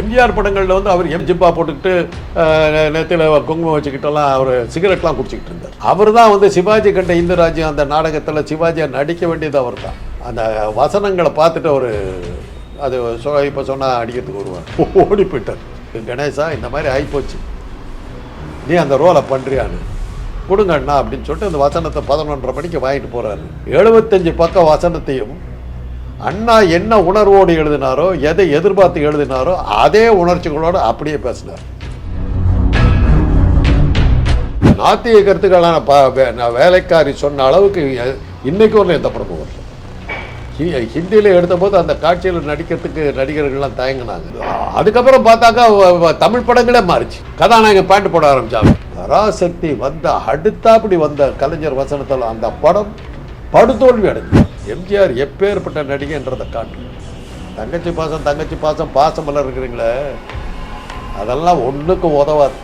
எம்ஜிஆர் படங்களில் வந்து அவர் ஜிப்பா போட்டுக்கிட்டு நேரத்தில் குங்குமம் வச்சுக்கிட்டெல்லாம் அவர் சிகரெட்லாம் குடிச்சிக்கிட்டு இருந்தார். அவர் தான் வந்து சிவாஜி கண்ட இந்து ராஜ்யம் அந்த நாடகத்தில் சிவாஜியை நடிக்க வேண்டியது அவர் தான். அந்த வசனங்களை பார்த்துட்டு அவர் அது இப்போ சொன்னால் அடிக்கிறதுக்கு வருவார். ஓடி போயிட்டார். கணேசா இந்த மாதிரி ஆகிப்போச்சு, நீ அந்த ரோலை பண்ணுறியான்னு கொடுங்க அண்ணா அப்படின்னு சொல்லிட்டு அந்த வசனத்தை 11:30 மணிக்கு வாங்கிட்டு போகிறாரு. 75 பக்கம் வசனத்தையும் அண்ணா என்ன உணர்வோடு எழுதினாரோ, எதை எதிர்பார்த்து எழுதினாரோ அதே உணர்ச்சிகளோடு அப்படியே பேசினார். நாத்திய கருத்துக்களான வேலைக்காரி சொன்ன அளவுக்கு இன்னைக்கு வரல எந்த படமும் வரல. ஹிந்தியில் எடுத்தபோது அந்த காட்சியில் நடிக்கிறதுக்கு நடிகர்கள்லாம் தயங்கினாங்க. அதுக்கப்புறம் பார்த்தாக்கா தமிழ் படங்களே மாறிச்சு. கதாநாயகன் பேண்ட் போட ஆரம்பிச்சாங்க. பராசக்தி வந்த அடுத்தாப்படி வந்த கலைஞர் வசனத்தில் அந்த படம் படுதோல்வி அடைஞ்சு. எம்ஜிஆர் எப்பேற்பட்ட நடிகைன்றதை காட்டு. தங்கச்சி பாசம் பாசமெல்லாம் இருக்கிறீங்களே, அதெல்லாம் ஒன்றுக்கும் உதவாது.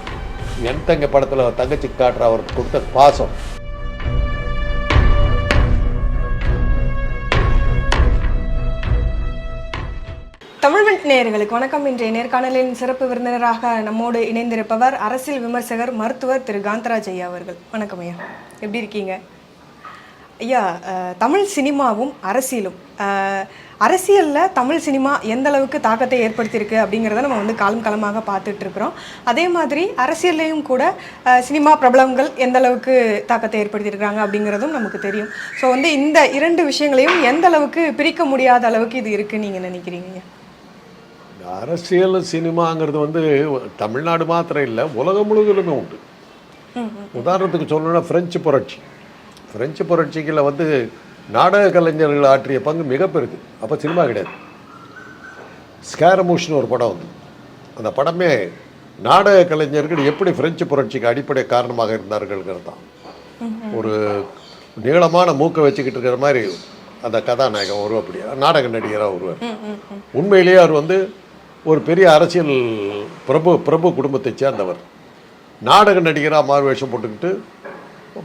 என் தங்க படத்தில் தங்கச்சி காட்டுற அவருக்கு கொடுத்த பாசம். தமிழ்வெண்ட் நேயர்களுக்கு வணக்கம். இன்றைய நேர்காணலின் சிறப்பு விருந்தினராக நம்மோடு இணைந்திருப்பவர் அரசியல் விமர்சகர் மருத்துவர் திரு காந்தராஜ் ஐயா அவர்கள். வணக்கம் ஐயா, எப்படி இருக்கீங்க ஐயா? தமிழ் சினிமாவும் அரசியலும், அரசியலில் தமிழ் சினிமா எந்த அளவுக்கு தாக்கத்தை ஏற்படுத்தியிருக்கு அப்படிங்கிறத நம்ம வந்து காலமாக பார்த்துட்டு இருக்கிறோம். அதே மாதிரி அரசியல்லையும் கூட சினிமா பிரபலங்கள் எந்த அளவுக்கு தாக்கத்தை ஏற்படுத்தியிருக்கிறாங்க அப்படிங்கிறதும் நமக்கு தெரியும். ஸோ வந்து இந்த இரண்டு விஷயங்களையும் எந்த அளவுக்கு பிரிக்க முடியாத அளவுக்கு இது இருக்குன்னு நீங்கள் நினைக்கிறீங்க? அரசியல் சினிமாங்கிறது வந்து தமிழ்நாடு மாத்திரம் இல்லை, உலகம் முழுவதுமே உண்டு. உதாரணத்துக்கு சொல்லணும்னா பிரெஞ்சு புரட்சிகளில் வந்து நாடக கலைஞர்கள் ஆற்றிய பங்கு மிக பெருது. அப்போ சினிமா கிடையாது. ஸ்கேரமூஷ்னு ஒரு படம் வந்து, அந்த படமே நாடக கலைஞர்கள் எப்படி பிரெஞ்சு புரட்சிக்கு அடிப்படை காரணமாக இருந்தார்கள்ங்கிறது தான். ஒரு நீளமான மூக்கை வச்சுக்கிட்டு இருக்கிற மாதிரி அந்த கதாநாயகன் வருவா, அப்படி நாடக நடிகராக வருவார். உண்மையிலேயே அவர் வந்து ஒரு பெரிய அரசியல் பிரபு குடும்பத்தை சேர்ந்தவர். நாடக நடிகராக மாறுவேஷம் போட்டுக்கிட்டு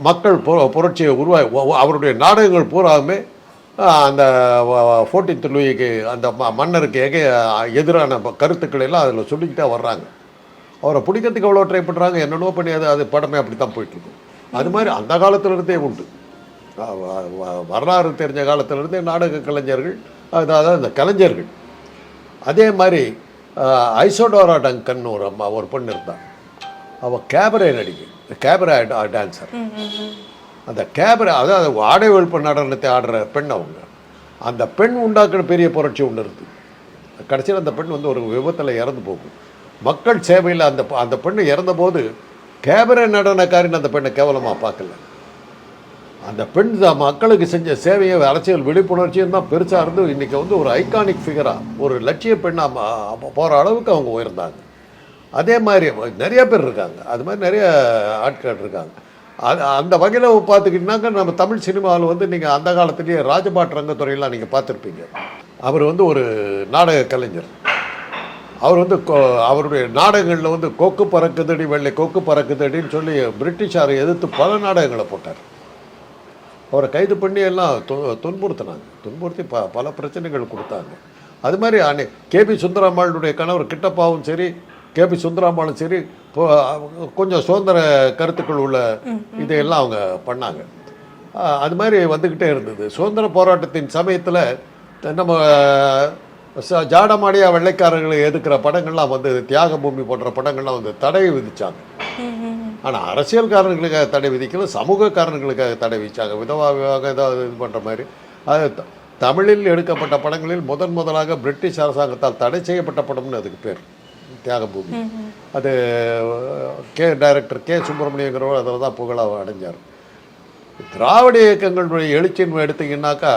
மக்கள் புரட்சியை அவருடைய நாடகங்கள் பூராவுமே அந்த 14th லூயிக்கு அந்த மன்னருக்கு எதிரான கருத்துக்களை எல்லாம் அதில் சொல்லிக்கிட்டே வர்றாங்க. அவரை பிடிக்கிறதுக்கு எவ்வளோ ட்ரை பண்ணுறாங்க, என்னென்னோ பண்ணி அது படமே அப்படி தான் போயிட்டுருக்கும். அது மாதிரி அந்த காலத்திலிருந்தே உண்டு. வரலாறு தெரிஞ்ச காலத்திலிருந்தே நாடக கலைஞர்கள், அதாவது அந்த கலைஞர்கள். அதே மாதிரி ஐசோடோரா டங்கன் ஒரு பொண்ணு இருந்தாள். அவள் கேபரே டான்ஸர். அந்த கேபரே, அதாவது ஆடை வெளுப்பு நடனத்தை ஆடுற பெண் அவங்க. அந்த பெண் உண்டாக்குற பெரிய புரட்சி ஒன்று இருக்குது. கடைசியில் அந்த பெண் வந்து ஒரு விபத்தில் இறந்து போகும். மக்கள் சேவையில் அந்த பெண்ணு இறந்தபோது கேபரே நடனக்காரின்னு அந்த பெண்ணை கேவலமாக பார்க்கல. அந்த பெண் தான் மக்களுக்கு செஞ்ச சேவையை, அரசியல் விழிப்புணர்ச்சியும் தான் பெருசாக இருந்து இன்றைக்கி வந்து ஒரு ஐகானிக் ஃபிகராக, ஒரு லட்சிய பெண்ணாக போகிற அளவுக்கு அவங்க உயர்ந்தாங்க. அதே மாதிரி நிறைய பேர் இருக்காங்க. அது மாதிரி நிறைய ஆட்கள் இருக்காங்க. அந்த வகையில் பார்த்துக்கிட்டிங்கனாக்கா நம்ம தமிழ் சினிமாவில் வந்து நீங்கள் அந்த காலத்துலேயே ராஜபாட் ரங்கத்துறையெல்லாம் நீங்கள் பார்த்துருப்பீங்க. அவர் வந்து ஒரு நாடக கலைஞர். அவர் வந்து அவருடைய நாடகங்களில் வந்து கொக்கு பறக்குதடி வெள்ளை கொக்கு பறக்குதடின்னு சொல்லி பிரிட்டிஷாரை எதிர்த்து பல நாடகங்களை போட்டார். அவரை கைது பண்ணி எல்லாம் துன்புறுத்தி பல பிரச்சனைகள் கொடுத்தாங்க. அது மாதிரி கேபி சுந்தராம்பாளுடைய கணவர் கிட்டப்பாவும் சரி, கேபி சுந்தராம்பாளும் சரி, கொஞ்சம் சுதந்திர கருத்துக்கள் உள்ள இதையெல்லாம் அவங்க பண்ணாங்க. அது மாதிரி வந்துக்கிட்டே இருந்தது. சுதந்திர போராட்டத்தின் சமயத்தில் நம்ம ஜாடமாடியா வெள்ளைக்காரர்களை எதுக்கிற படங்கள்லாம் வந்து, தியாக பூமி போன்ற படங்கள்லாம் வந்து தடை விதித்தாங்க. ஆனால் அரசியல் காரணங்களுக்காக தடை விதிக்கல, சமூக காரணங்களுக்காக தடை விதித்தாங்க. விதவா விவாகம் ஏதாவது இது பண்ணுற மாதிரி. அது தமிழில் எடுக்கப்பட்ட படங்களில் முதலாக பிரிட்டிஷ் அரசாங்கத்தால் தடை செய்யப்பட்ட படம்னு அதுக்கு பேர் தியாகபூமி. அது டைரக்டர் கே சுப்பிரமணியங்கிறவர் அதில் தான் புகழாக அடைஞ்சார். திராவிட இயக்கங்களுடைய எழுச்சின்னு எடுத்திங்கன்னாக்கா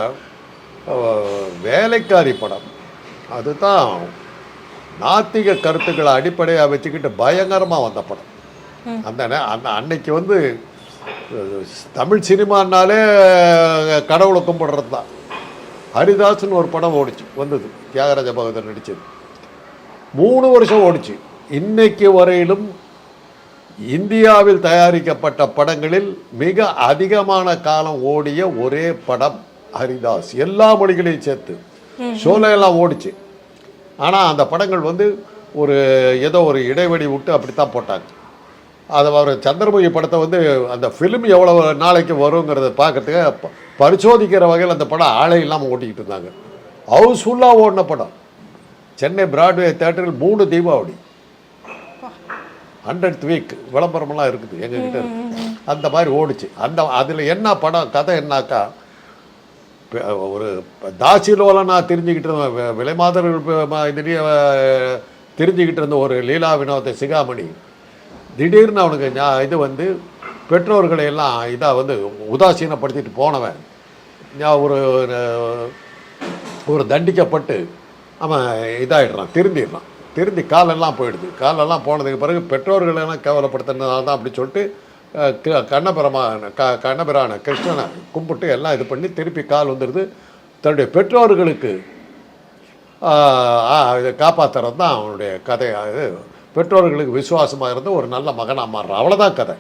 வேலைக்காரி படம், அதுதான் நாத்திக கருத்துக்களை அடிப்படையாக வச்சுக்கிட்டு பயங்கரமாக வந்த படம். அந்த அன்னைக்கு வந்து தமிழ் சினிமானாலே கடவுளை கும்பிடுறது தான். ஹரிதாஸ்ன்னு ஒரு படம் வந்தது, தியாகராஜ பகதர் நடித்தது. 3 வருஷம் ஓடிச்சு. இன்னைக்கு வரையிலும் இந்தியாவில் தயாரிக்கப்பட்ட படங்களில் மிக அதிகமான காலம் ஓடிய ஒரே படம் ஹரிதாஸ். எல்லா மொழிகளையும் சேர்த்து ஷோலையெல்லாம் ஓடிச்சு. ஆனால் அந்த படங்கள் வந்து ஒரு ஏதோ ஒரு இடைவெளி விட்டு அப்படித்தான் போட்டாங்க. அதை அவர் சந்திரமுகி படத்தை வந்து அந்த ஃபிலிம் எவ்வளோ நாளைக்கு வருங்கிறத பார்க்கறதுக்கு பரிசோதிக்கிற வகையில் அந்த படம் ஆளே இல்லாமல் ஓட்டிக்கிட்டு இருந்தாங்க. ஹவுஸ்ஃபுல்லாக ஓடின படம். சென்னை பிராட்வே தேட்டரில் 3 தீபாவளி 100th வீக் விளம்பரமெல்லாம் இருக்குது எங்ககிட்ட இருக்கு. அந்த மாதிரி ஓடிச்சு. அதில் என்ன படம் கதை என்னாக்கா, ஒரு தாசிலோலனா தெரிஞ்சுக்கிட்டு இருந்த விலைமாதர்கள் இதுலேயே தெரிஞ்சுக்கிட்டு இருந்த ஒரு லீலா வினோத சிகாமணி திடீர்னு அவனுக்கு இது வந்து பெற்றோர்களை எல்லாம் இதாக வந்து உதாசீனப்படுத்திட்டு போனவன் ஒரு ஒரு தண்டிக்கப்பட்டு அவன் இதாகிடுறான், திருந்தி காலெல்லாம் போயிடுது. காலெல்லாம் போனதுக்கு பிறகு பெற்றோர்களெல்லாம் கேவலப்படுத்தினதால தான் அப்படி சொல்லிட்டு கண்ணபிரான கிருஷ்ணனை கும்பிட்டு எல்லாம் இது பண்ணி திருப்பி கால் வந்துடுது. தன்னுடைய பெற்றோர்களுக்கு இதை காப்பாற்றுறது தான் அவனுடைய கதையாக. பெற்றோர்களுக்கு விசுவாசமாக இருந்து ஒரு நல்ல மகனாக மாறுறான். அவ்வளோதான் கதை.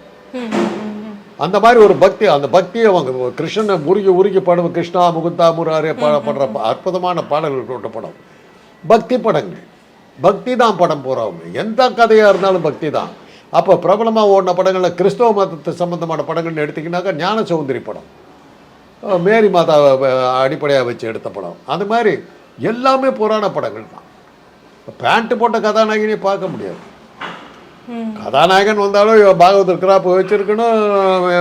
அந்த மாதிரி ஒரு பக்தி, அந்த பக்தியை அவங்க கிருஷ்ணனை உருகி பாடும் கிருஷ்ணா முகுந்தா முராரே பாடுற அற்புதமான பாடல்கள் கொண்ட படம். பக்தி படங்கள், பக்தி தான் படம் போகிறவங்க. எந்த கதையாக இருந்தாலும் பக்தி தான். அப்போ பிரபலமாக ஓடின படங்களில் கிறிஸ்தவ மதத்தை சம்பந்தமான படங்கள்னு எடுத்திங்கனாக்கா ஞான சௌந்தரி படம், மேரி மாதாவை அடிப்படையாக வச்சு எடுத்த படம், அது மாதிரி எல்லாமே புராண படங்கள் தான். பேண்ட்டு போட்ட கதாநாயகனே பார்க்க முடியாது. கதாநாயகன் வந்தாலும் பாகவதர் கிராப்பு வச்சுருக்கணும்,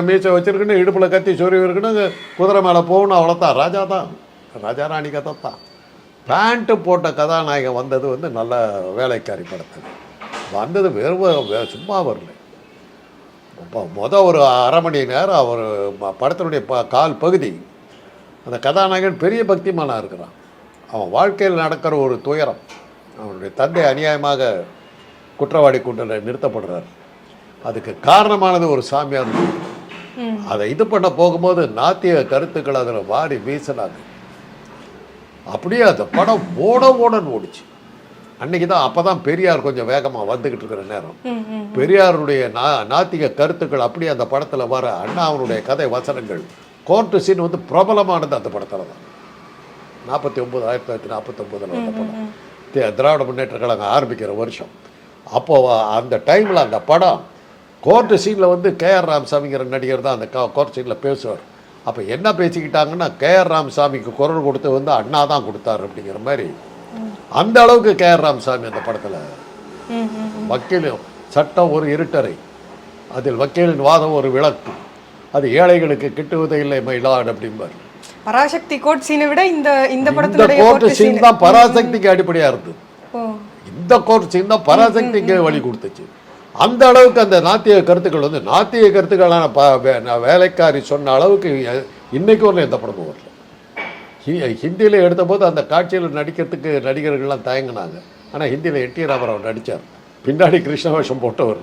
மீசை வச்சுருக்கணும், இடுப்பில் கத்தி சொருவி இருக்கணும், குதிரை மேலே போகணும், அவ்வளோதான். ராஜா தான், ராஜா ராணி கதை தான். பேண்ட்டு போட்ட கதாநாயகன் வந்தது வந்து நல்ல வேலைக்காரி படத்தில் வந்தது. சும்மா வரல. இப்போ ஒரு அரை மணி நேரம் அவர் படத்தினுடைய கால் பகுதி அந்த கதாநாயகன் பெரிய பக்திமானாக இருக்கிறான். அவன் வாழ்க்கையில் நடக்கிற ஒரு துயரம், அவனுடைய தந்தை அநியாயமாக குற்றவாளி கூண்டில் நிறுத்தப்படுறார். அதுக்கு காரணமானது ஒரு சாமியார். அதை இது பண்ண போகும்போது நாத்திய கருத்துக்கள் அதில் வாரி வீசினாங்க. அப்படியே அந்த படம் ஓடன்னு ஓடிச்சு. அன்னைக்கு தான் அப்போ தான் பெரியார் கொஞ்சம் வேகமாக வந்துக்கிட்டு இருக்கிற நேரம். பெரியாருடைய நாத்திக கருத்துக்கள் அப்படியே அந்த படத்தில் வர அண்ணா அவனுடைய கதை வசனங்கள் கோர்ட்டு சீன் வந்து பிரபலமானது அந்த படத்தில் தான். 1949 வந்த படம். திராவிட முன்னேற்ற கழகம் ஆரம்பிக்கிற வருஷம். அப்போது அந்த டைமில் அந்த படம் கோர்ட்டு சீனில் வந்து கேஆர் ராமசாமிங்கிற நடிகர் தான் அந்த கோர்ட் சீனில் பேசுவார். அப்போ என்ன பேசிக்கிட்டாங்கன்னா, கேஆர் ராமசாமிக்கு குரல் கொடுத்து வந்து அண்ணா தான் கொடுத்தார் அப்படிங்கிற மாதிரி. அந்த அளவுக்கு கேஆர் ராமசாமி அந்த படத்தில் வக்கீல் சட்டம் ஒரு இருட்டறை, அதில் வக்கீலின் வாதம் ஒரு விளக்கு, அது ஏழைகளுக்கு கிட்டுவதே இல்லை மயிலாடு அப்படிம்பார். பராசக்தி கோர்ட் சீனை விட இந்த கோர்ட் சீன் தான் பராசக்திக்கு அடிப்படையாக இருந்தது. இந்த கோர்ட் சீன் தான் பராசக்திக்கு வழி கொடுத்துச்சு. அந்த அளவுக்கு அந்த நாத்திய கருத்துக்கள் வந்து நாத்திய கருத்துக்களான வேலைக்காரி சொன்ன அளவுக்கு இன்னைக்கு வரல எந்த படமும் வரல. ஹிந்தியில் எடுத்தபோது அந்த காட்சியில் நடிக்கிறதுக்கு நடிகர்கள்லாம் தயங்கினாங்க. ஆனால் ஹிந்தியில் என் டி ராமராவ் நடித்தார். பின்னாடி கிருஷ்ண வேஷம் போட்டவர்.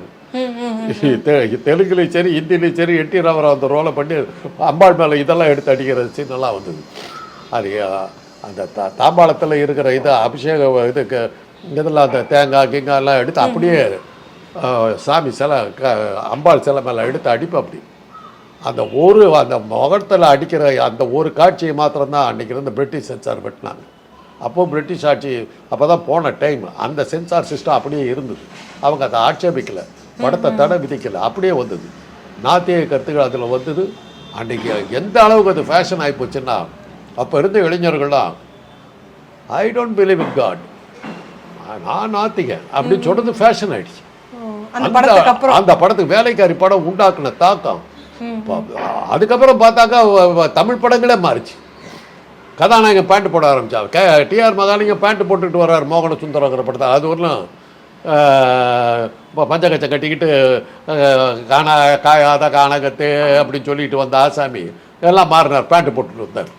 தெலுங்குலையும் சரி ஹிந்திலையும் சரி என் டி ராமராவ் அந்த ரோலை பண்ணி அம்பாள் மேலே இதெல்லாம் எடுத்து அடிக்கிற சீன் நல்லா வந்தது. அது அந்த தாம்பாளத்தில் இருக்கிற இது அபிஷேக இதுக்கு இதெல்லாம் அந்த தேங்காய் கிங்காயெல்லாம் எடுத்து அப்படியே சாமி சிலை அம்பாள் சிலை மேலே எடுத்து அடிப்பு. அப்படி அந்த முகத்தில் அடிக்கிற அந்த ஒரு காட்சியை மாத்திரம்தான் அன்றைக்கி இருந்த பிரிட்டிஷ் சென்சார் வெட்டினாங்க. அப்போது பிரிட்டிஷ் ஆட்சி அப்போ தான் போன டைம். அந்த சென்சார் சிஸ்டம் அப்படியே இருந்தது. அவங்க அதை ஆட்சேபிக்கலை, படத்தை தடை விதிக்கலை, அப்படியே வந்தது. நாத்திய கருத்துக்கள் அதில் வந்தது. அன்றைக்கி எந்த அளவுக்கு அது ஃபேஷன் ஆகி போச்சுன்னா, அப்போ இருந்த இளைஞர்கள்லாம் I don't believe in God, நான் நாத்திகன் அப்படின்னு சொல்கிறது ஃபேஷன் ஆகிடுச்சு. அந்த படத்துக்கு வேலைக்காரி படம் உண்டாக்குன தாக்கம். அதுக்கப்புறம் பார்த்தாக்கா தமிழ் படங்களே மாறிச்சு. கதாநாயகன் பேண்ட் போட ஆரம்பித்தாங்க. டிஆர் மகாலிங்கம் பேண்ட் போட்டுக்கிட்டு வர்றார் மோகன சுந்தரங்கிற படத்தை. அது வரலாம் பஞ்சகச்சை கட்டிக்கிட்டு காயாத கானகத்து அப்படின்னு சொல்லிட்டு வந்த ஆசாமி எல்லாம் மாறினார், பேண்ட் போட்டுட்டு வந்தார்.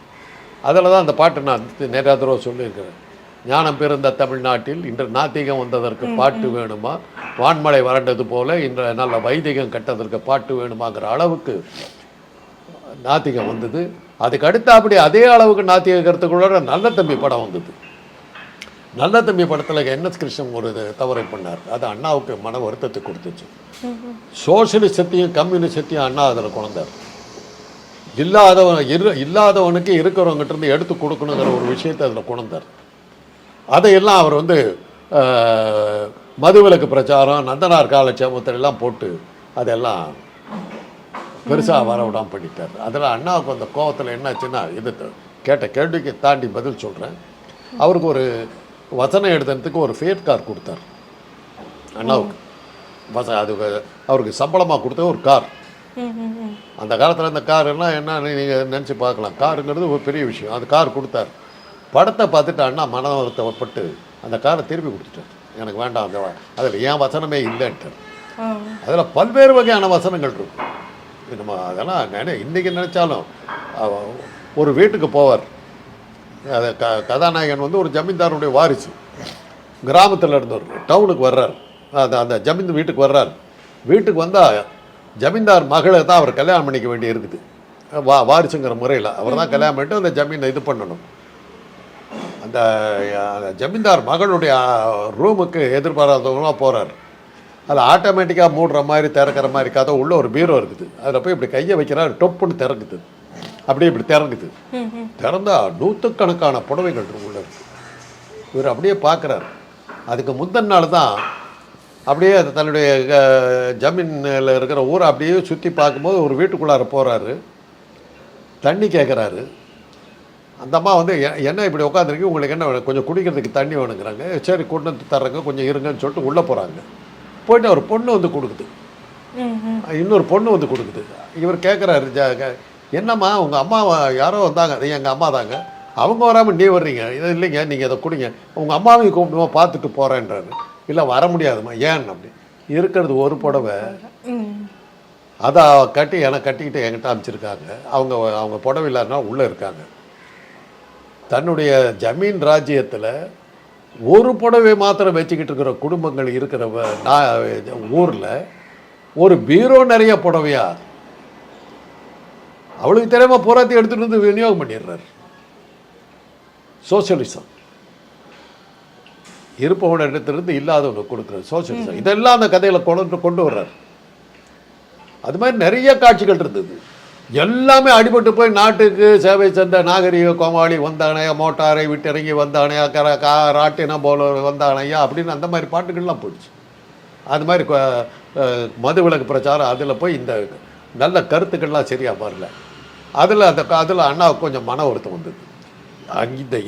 அதில் தான் அந்த பாட்டு நான் நிறையா தடவை சொல்லியிருக்கிறேன். ஞானம் பிறந்த தமிழ்நாட்டில் இன்று நாத்திகம் வந்ததற்கு பாட்டு வேணுமா, வான்மழை வறண்டது போல இன்று நல்ல வைதிகம் கட்டதற்கு பாட்டு வேணுமாங்கிற அளவுக்கு நாத்திகம் வந்தது. அதுக்கு அடுத்து அப்படி அதே அளவுக்கு நாத்திக கருத்துக்களோட நல்ல தம்பி படம் வந்தது. நல்ல தம்பி படத்தில் என்எஸ் கிருஷ்ணன் ஒரு தவறை பண்ணார். அது அண்ணாவுக்கு மன வருத்தத்தை கொடுத்துச்சு. சோசியலிசத்தையும் கம்யூனிசத்தையும் அண்ணா அதில் கொண்டார். இல்லாதவனுக்கு இருக்கிறவங்ககிட்ட இருந்து எடுத்து கொடுக்கணுங்கிற ஒரு விஷயத்தை அதில் கொண்டார். அதையெல்லாம் அவர் வந்து மதுவிலக்கு பிரச்சாரம், நந்தனார் காலட்சேபத்திலெல்லாம் போட்டு அதெல்லாம் பெருசாக வர விடாமல் பண்ணிட்டார். அதில் அண்ணாவுக்கு அந்த கோவத்தில் என்னாச்சுன்னா, இது கேட்ட கேள்விக்கு தாண்டி பதில் சொல்கிறேன். அவருக்கு ஒரு வசனம் எழுதுறதுக்கு ஒரு ஃபேட் கார் கொடுத்தார் அண்ணாவுக்கு. அது அவருக்கு சம்பளமாக கொடுத்த ஒரு கார். அந்த காலத்தில் இந்த காருன்னா என்ன நீங்கள் நினச்சி பார்க்கலாம். காருங்கிறது ஒரு பெரிய விஷயம். அந்த கார் கொடுத்தார். படத்தை பார்த்துட்டு அண்ணா மனவருத்தப்பட்டு அந்த காரை திருப்பி கொடுத்துட்டார். எனக்கு வேண்டாம், அந்த அதில் ஏன் வசனமே இல்லைன்ட்டார். அதில் பல்வேறு வகையான வசனங்கள் இருக்கும். நம்ம அதெல்லாம் இன்றைக்கி நினச்சாலும் ஒரு வீட்டுக்கு போவார். அது கதாநாயகன் வந்து ஒரு ஜமீன்தாருடைய வாரிசு. கிராமத்தில் இருந்தவர் டவுனுக்கு வர்றார். அந்த ஜமீன் வீட்டுக்கு வர்றார். வீட்டுக்கு வந்தால் ஜமீன்தார் மகளை தான் அவர் கல்யாணம் பண்ணிக்க வேண்டி இருக்குது. வாரிசுங்கிற முறையில் அவர் தான் கல்யாணம் பண்ணிட்டு அந்த ஜமீனை இது பண்ணணும். அந்த ஜமீன்தார் மகளுடைய ரூமுக்கு எதிர்பாராதவங்களாக போகிறார். அது ஆட்டோமேட்டிக்காக மூடுற மாதிரி திறக்கிற மாதிரி கதை உள்ள ஒரு பீரோ இருக்குது. அதில் போய் இப்படி கையை வைக்கிறார். டொப்புன்னு திறக்குது. அப்படியே இப்படி திறங்குது. திறந்தா நூற்றுக்கணக்கான புடவைகள் உள்ள இருக்குது. இவர் அப்படியே பார்க்குறாரு. அதுக்கு முந்தின நாள் தான் அப்படியே தன்னுடைய ஜமீனில் இருக்கிற ஊரை அப்படியே சுற்றி பார்க்கும்போது ஒரு வீட்டுக்குள்ளார போகிறாரு. தண்ணி கேட்குறாரு. அந்த அம்மா வந்து என்ன இப்படி உட்காந்துருக்கு, உங்களுக்கு என்ன வேணும், கொஞ்சம் குடிக்கிறதுக்கு தண்ணி வேணுங்கிறாங்க. சரி கொண்டு வந்து தர்றங்க, கொஞ்சம் இருங்கன்னு சொல்லிட்டு உள்ளே போகிறாங்க. போயிட்டு ஒரு பொண்ணு வந்து கொடுக்குது. இன்னொரு பொண்ணு வந்து கொடுக்குது. இவர் கேட்குறாரு, என்னம்மா உங்கள் அம்மா யாரோ வந்தாங்க, அது எங்கள் அம்மா தாங்க, அவங்க வராமல் நீ வர்றீங்க. இது இல்லைங்க, நீங்கள் இதை குடிங்க, உங்கள் அம்மாவையும் கூப்பிடுமா பார்த்துட்டு போகிறேன்றாரு. இல்லை வர முடியாதுமா, ஏன் அப்படி இருக்கிறது ஒரு புடவை, அதை கட்டி எனக்கு கட்டிக்கிட்டு என்கிட்ட அமைச்சிருக்காங்க. அவங்க புடவை இல்லாதனா உள்ளே இருக்காங்க. தன்னுடைய ஜமீன் ராஜ்யத்தில் ஒரு புடவை மாத்திரம் வச்சுக்கிட்டு இருக்கிற குடும்பங்கள் இருக்கிற ஊரில் ஒரு பீரோ நிறைய புடவையா அவளுக்கு தெரியாம போராத்தி எடுத்துட்டு வந்து விநியோகம் பண்ணிடுறாரு. சோசியலிசம். இருப்பவன இடத்திலிருந்து இல்லாதவனுக்கு கொடுக்குறது சோசியலிசம். இதெல்லாம் அந்த கதையில் கொண்டு வர்றார். அது மாதிரி நிறைய காட்சிகள் இருந்தது. எல்லாமே அடிபட்டு போய் நாட்டுக்கு சேவை சென்ற நாகரிக கோமாளி வந்தானையா, மோட்டாரை விட்டு இறங்கி வந்தானையா, ராட்டின போல வந்தானையா அப்படின்னு அந்த மாதிரி பாட்டுகள்லாம் போயிடுச்சு. அது மாதிரி மதுவிலக்கு பிரச்சாரம், அதில் போய் இந்த நல்ல கருத்துக்கள்லாம் சரியாக வரல. அதில் அண்ணாவுக்கு கொஞ்சம் மன வருத்தம் வந்தது.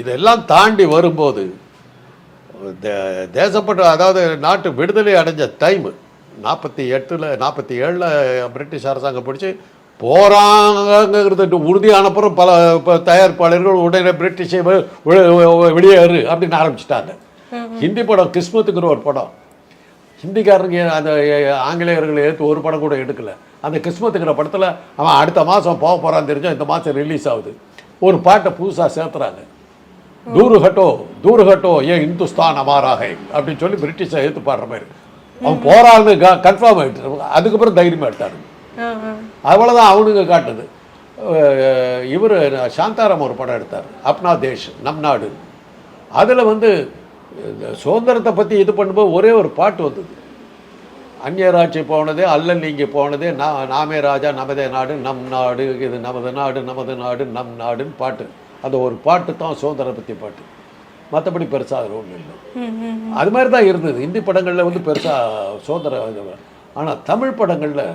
இதெல்லாம் தாண்டி வரும்போது தேசப்பட்ட, அதாவது நாட்டு விடுதலை அடைஞ்ச டைமு 47 பிரிட்டிஷ் அரசாங்கம் பிடிச்சி போகிறாங்கிறது உறுதியானப்புறம் பல தயாரிப்பாளர்கள் உடனே பிரிட்டிஷை வெளியேறு அப்படின்னு ஆரம்பிச்சிட்டாங்க. ஹிந்தி படம் கிஸ்மத்துங்கிற ஒரு படம், ஹிந்திக்காரங்க அந்த ஆங்கிலேயர்களை ஏற்று ஒரு படம் கூட எடுக்கலை. அந்த கிஸ்மத்துங்கிற படத்தில் அவன் அடுத்த மாதம் போக போகிறான்னு தெரிஞ்சோம், இந்த மாதம் ரிலீஸ் ஆகுது. ஒரு பாட்டை புதுசாக சேர்த்துறாங்க. தூர் ஹட்டோ ஏன் இந்துஸ்தான் அமாராகை அப்படின்னு சொல்லி பிரிட்டிஷை ஏற்று பாடுற மாதிரி. அவன் போகிறான்னு கன்ஃபார்ம் ஆகிட்டு, அதுக்கப்புறம் தைரியமாக எடுத்தாரு. அவ்வளோதான் அவனுங்க காட்டுது. இவர் சாந்தாராம் ஒரு படம் எடுத்தார், அப்னா தேஷ், நம் நாடு. அதில் வந்து சுதந்திரத்தை பற்றி இது பண்ணும்போது ஒரே ஒரு பாட்டு வந்தது, அந்நியராட்சி போனதே அல்லல் நீங்கி போனதே நாமே ராஜா நமதே நாடு நம் நாடு, இது நமது நாடு நமது நாடு நம் நாடுன்னு பாட்டு. அந்த ஒரு பாட்டு தான் சுதந்திரம் பற்றி பாட்டு, மற்றபடி பெருசாக அது ஒன்றும் இல்லை. அது மாதிரி தான் இருந்தது. ஹிந்தி படங்களில் வந்து பெருசாக சுதந்திரம். ஆனால் தமிழ் படங்களில்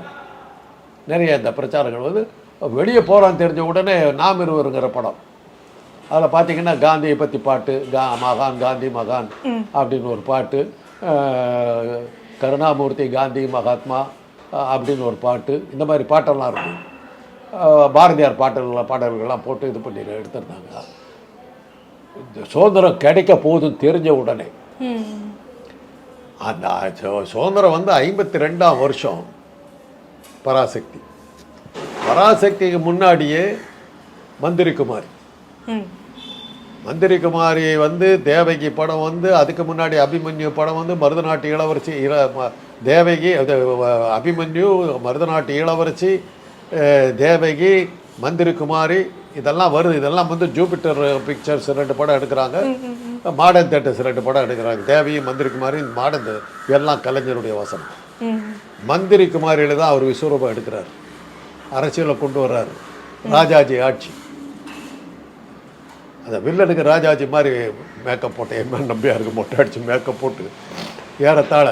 நிறைய இந்த பிரச்சாரங்கள் வந்து வெளியே போகிறான்னு தெரிஞ்ச உடனே நாம் இருவருங்கிற படம், அதில் பார்த்தீங்கன்னா காந்தியை பற்றி பாட்டு, மகான் காந்தி மகான் அப்படின்னு ஒரு பாட்டு, கருணாமூர்த்தி காந்தி மகாத்மா அப்படின்னு ஒரு பாட்டு, இந்த மாதிரி பாட்டெல்லாம் இருக்கும். பாரதியார் பாடல்கள்லாம் போட்டு இது பண்ணி எடுத்திருந்தாங்க. இந்த சுதந்திரம் கிடைக்க போகுதுன்னு தெரிஞ்ச உடனே, அந்த சுதந்திரம் வந்து 52ஆம் வருஷம் பராசக்திக்கு முன்னாடியே மந்திரி குமாரி வந்து தேவகி படம் வந்து, அதுக்கு முன்னாடி அபிமன்யு படம் வந்து, மருதநாட்டு இளவரசி தேவகி, அபிமன்யு, மருதநாட்டு இளவரசி, தேவகி, மந்திரி குமாரி, இதெல்லாம் வருது. இதெல்லாம் வந்து ஜூபிட்டர் பிக்சர்ஸ் 2 படம் எடுக்கிறாங்க, மாடர்ன் தேட்டர்ஸ் 2 படம் எடுக்கிறாங்க. தேவி, மந்திரி குமாரி, மாடர்ன், எல்லாம் கலைஞருடைய வசனம். மந்திரி குமாரியில் தான் அவர் விஸ்வரூபம் எடுக்கிறார், அரசியலை கொண்டு வர்றாரு. ராஜாஜி ஆட்சி, அந்த வில்லனுக்கு ராஜாஜி மாதிரி மேக்கப் போட்டு, எம்என் நம்பியாருக்கு மொட்டை அடித்து மேக்கப் போட்டு ஏறத்தாழ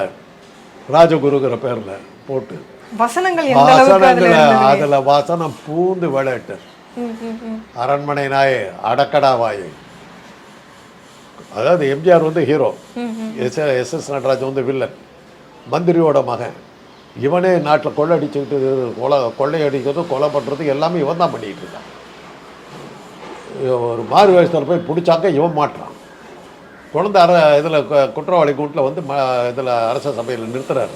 ராஜகுருங்கிற பேரில் போட்டு வசனங்கள் எந்த அளவுக்கு அதுல வசனங்களை இருந்தது? அதில் வசனம் பூந்து விளையாட்டு. அரண்மனை நாயே அடக்கடா வாயே. அதாவது எம்ஜிஆர் வந்து ஹீரோ, எஸ் நடராஜன் வந்து வில்லன், மந்திரியோட மகன். இவனே நாட்டில் கொள்ளையடிச்சுக்கிட்டு கொள்ளையடிக்கிறது, கொலை பண்ணுறது எல்லாமே இவன் தான் பண்ணிக்கிட்டு இருக்கான். ஒரு மாறு வேஷத்தில் போய் பிடிச்சாக்க இவன் மாட்டுறான். குழந்தை இதில் குற்றவாளி கூட்டில் வந்து இதில் அரச சபையில் நிறுத்துறாரு.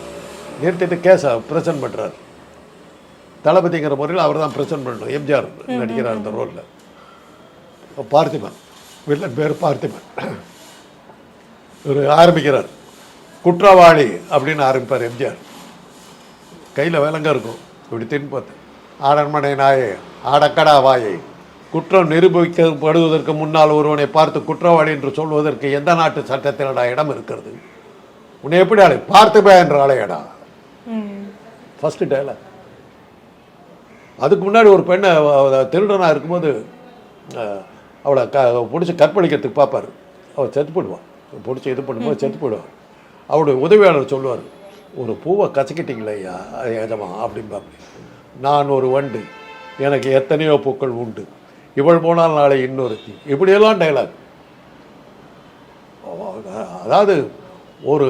நிறுத்திட்டு கேஸை ப்ரெசென்ட் பண்ணுறாரு. தளபதிங்கிற முறையில் அவர் தான் ப்ரெசென்ட் பண்ணணும். எம்ஜிஆர் நடிக்கிறார் அந்த ரோலில். பார்த்திபன் வில்லன் பேர் பார்த்திபன். ஒரு ஆரம்பிக்கிறார், குற்றவாளி அப்படின்னு ஆரம்பிப்பார் எம்ஜிஆர். கையில் விலங்க இருக்கும், இப்படி தின்பத்து. அரண்மனை நாயே அடக்கடா வாயை. குற்றம் நிரூபிக்கப்படுவதற்கு முன்னால் ஒருவனை பார்த்து குற்றவாளி என்று சொல்வதற்கு எந்த நாட்டு சட்டத்திலடா இடம் இருக்கிறது? உன்னை எப்படி ஆளை பார்த்துப்பே என்ற ஆளையடா. First dialogue. அதுக்கு முன்னாடி ஒரு பெண்ணை திருடனாக இருக்கும்போது அவளை பிடிச்சி கற்பழிக்கிறதுக்கு பார்ப்பார். அவள் செத்து போடுவான். பிடிச்சி இது பண்ணும்போது செத்து போடுவான். அவருடைய உதவியாளர் சொல்லுவார், ஒரு பூவை கசக்கிட்டீங்களே ஐயா எஜமா அப்படின்னு பார்ப்பேன். நான் ஒரு வண்டு, எனக்கு எத்தனையோ பூக்கள் உண்டு, இவள் போனால் நாளை இன்னொருத்தி. இப்படியெல்லாம் டைலாக். அதாவது ஒரு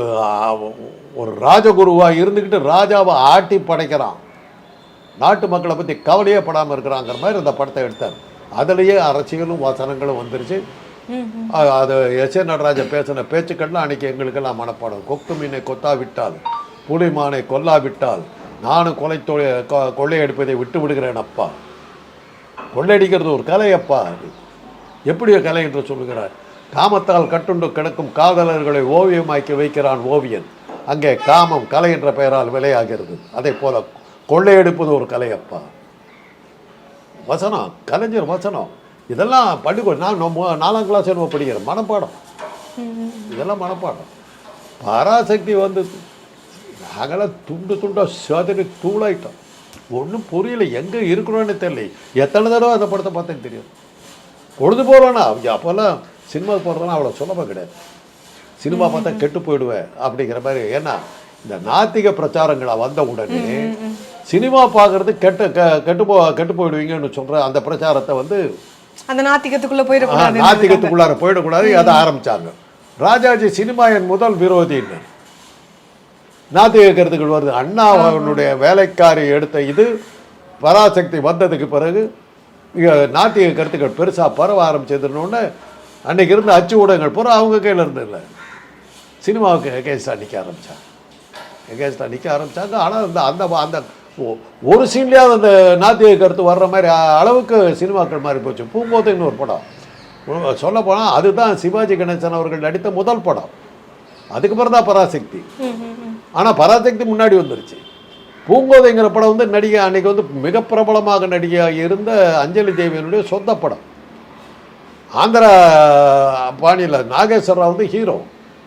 ஒரு ராஜகுருவாக இருந்துக்கிட்டு ராஜாவை ஆட்டி படைக்கிறான். நாட்டு மக்களை பற்றி கவலையே படாமல் இருக்கிறாங்கிற மாதிரி அந்த படத்தை எடுத்தார். அதுலேயே அரசியலும் வசனங்களும் வந்துருச்சு. அது எஸ் நடராஜன் பேசின பேச்சுக்கள்லாம் அன்றைக்கி எங்களுக்கெல்லாம் மனப்பாடம். கொக்கு மீனை கொத்தாவிட்டால், புலிமானை கொல்லாவிட்டால், நானும் கொள்ளையடிப்பதை விட்டு விடுகிறேன் அப்பா. கொள்ளையடிக்கிறது ஒரு கலையப்பா. எப்படி கலை என்று சொல்லுகிறார்? காமத்தால் கட்டுண்டு கிடக்கும் காதலர்களை ஓவியமாக்கி வைக்கிறான் ஓவியன். அங்கே காமம் கலை என்ற பெயரால் விலையாகிறது. அதே போல கொள்ளையடிப்பது ஒரு கலையப்பா. வசனம், கலைஞர் வசனம். இதெல்லாம் பள்ளிக்கூடம் நான் 4ஆம் கிளாஸ் என்ன படிக்கிறேன், மனப்பாடம். இதெல்லாம் மனப்பாடம். பராசக்தி வந்து நாங்களாம் துண்டு துண்டாக சதுரி தூளாயிட்டோம். ஒன்றும் புரியல, எங்கே இருக்கிறோன்னு தெரியல. எத்தனை தடவை அந்த படத்தை பார்த்தேன்னு தெரியும். பொழுது போகிறோன்னா அப்போல்லாம் சினிமாவுக்கு போடுறோன்னா அவ்வளோ சுலபம் கிடையாது. சினிமா பார்த்தா கெட்டு போயிடுவேன் அப்படிங்கிற மாதிரி. ஏன்னா இந்த நாத்திக பிரச்சாரங்களை வந்த உடனே சினிமா பார்க்கறது கெட்டு போயிடுவீங்கன்னு சொல்கிற அந்த பிரச்சாரத்தை வந்து அந்த நாத்திகத்துக்குள்ளே நாத்திகத்துக்குள்ளார போயிடக்கூடாது. அதை ஆரம்பித்தாங்க. ராஜாஜி சினிமா என் முதல் விரோதின்னு நாத்திக கருத்துக்கள் வருது. அண்ணாவுடைய வேலைக்காரி எடுத்த இது பராசக்தி வந்ததுக்கு பிறகு நாத்திக கருத்துக்கள் பெருசாக பரவ ஆரம்பிச்சதுன்னு அன்றைக்கி இருந்த அச்சு ஊடகங்கள் பூரா அவங்க கையில் இருந்து இல்லை, சினிமாவுக்கு எகேன்ஸ்டாக நிற்க ஆரம்பித்தாங்க. ஆனால் அந்த அந்த ஒரு சீன்லேயாவது அந்த நாத்திக கருத்து வர்ற மாதிரி அளவுக்கு சினிமாக்கள் மாறி போச்சு. பூங்கோதைன்னு ஒரு படம் சொல்லப்போனால் அதுதான் சிவாஜி கணேசன் அவர்கள் நடித்த முதல் படம். அதுக்கப்புறம் தான் பராசக்தி. ஆனால் பராசக்தி முன்னாடி வந்துருச்சு. பூங்கோதைங்கிற படம் வந்து நடிகை அன்றைக்கி வந்து மிக பிரபலமாக நடிகையாக இருந்த அஞ்சலி தேவியனுடைய சொந்த படம். ஆந்திரா பாணியில் நாகேஸ்வர ராவ் வந்து ஹீரோ.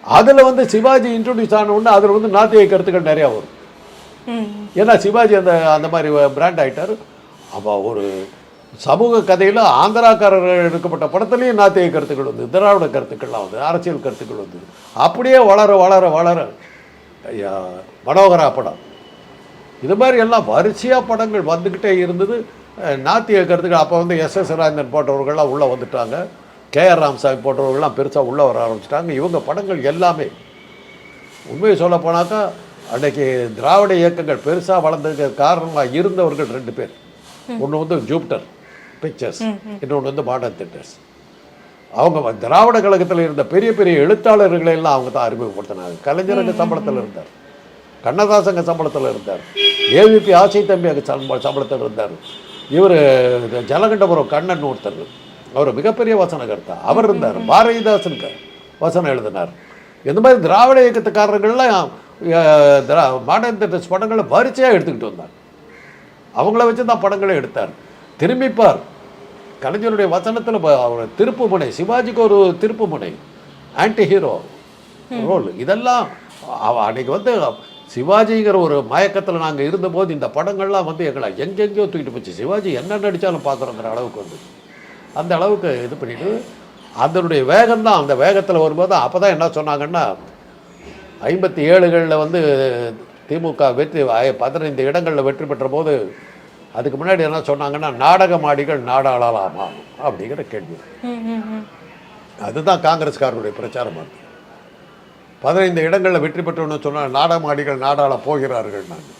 அதில் வந்து சிவாஜி இன்ட்ரோடியூஸ் ஆன உடனே அதில் வந்து நாத்திக கருத்துக்கள் நிறையா வரும். ஏன்னா சிவாஜி அந்த மாதிரி பிராண்ட் ஆகிட்டார். அப்போ ஒரு சமூக கதையில் ஆந்திராக்காரர்கள் எடுக்கப்பட்ட படத்துலேயும் நாத்திக கருத்துக்கள் வந்து, திராவிட கருத்துக்கள்லாம் வந்து, அரசியல் கருத்துக்கள் வந்து அப்படியே வளர வளர வளர மனோகரா படம், இது மாதிரி எல்லாம் வரிசையாக படங்கள் வந்துக்கிட்டே இருந்தது. நாத்திக கருத்துக்கள் அப்போ வந்து எஸ் ராஜேந்திரன் போன்றவர்கள்லாம் உள்ளே வந்துட்டாங்க. கேஆர் ராமசாமி போன்றவர்கள்லாம் பெருசாக உள்ளே வர ஆரம்பிச்சிட்டாங்க. இவங்க படங்கள் எல்லாமே உண்மையை சொல்ல போனாக்கா அன்றைக்கி திராவிட இயக்கங்கள் பெருசாக வளர்ந்ததுக்கு காரணமாக இருந்தவர்கள் 2 பேர். ஒன்று வந்து ஜூபிட்டர் பிக்சர்ஸ், இன்னொன்று வந்து மாடர்ன் தியேட்டர்ஸ். அவங்க திராவிட கழகத்தில் இருந்த பெரிய பெரிய எழுத்தாளர்களை எல்லாம் அவங்க தான் அறிமுகப்படுத்தினாங்க. கலைஞருக்கு சம்பளத்தில் இருந்தார், கண்ணதாசங்க சம்பளத்தில் இருந்தார், ஏவிபி ஆசை தம்பி அங்கே சம்பளத்தில் இருந்தார். இவர் ஜலகண்டபுரம் கண்ணன் ஒருத்தர், அவர் மிகப்பெரிய வசனகர்த்தா அவர் இருந்தார். பாரதிதாசனுக்கு வசனம் எழுதினார். இந்த மாதிரி திராவிட இயக்கத்துக்காரர்கள்லாம் மாடர்ன் தியேட்டர்ஸ் படங்களை வரிசையாக எடுத்துக்கிட்டு வந்தார். அவங்கள வச்சு தான் படங்களே எடுத்தார். திரும்பிப்பார் கலைஞருடைய வசனத்தில் அவர் திருப்பு முனை, சிவாஜிக்கு ஒரு திருப்பு முனை, ஆன்டி ஹீரோ ரோல். இதெல்லாம் அன்றைக்கி வந்து சிவாஜிங்கிற ஒரு மயக்கத்தில் நாங்கள் இருந்தபோது இந்த படங்கள்லாம் வந்து எங்களை எங்கெங்கேயோ தூக்கிட்டு போச்சு. சிவாஜி என்ன நடித்தாலும் பார்க்குறோங்கிற அளவுக்கு வந்து அந்த அளவுக்கு இது பண்ணிவிட்டு அதனுடைய வேகம்தான். அந்த வேகத்தில் வரும்போது அப்போ தான் என்ன சொன்னாங்கன்னா, 57களில் வந்து திமுக வெற்றி 15 இடங்களில் வெற்றி பெற்ற போது அதுக்கு முன்னாடி என்ன சொன்னாங்கன்னா நாடகமாடிகள் நாடாளலாமா அப்படிங்கிற கேள்வி. அதுதான் காங்கிரஸ்காரருடைய பிரச்சாரமாக இருக்கு. 15 இடங்களில் வெற்றி பெற்றோன்னு சொன்னால் நாடகமாடிகள் நாடாள போகிறார்கள். நாங்கள்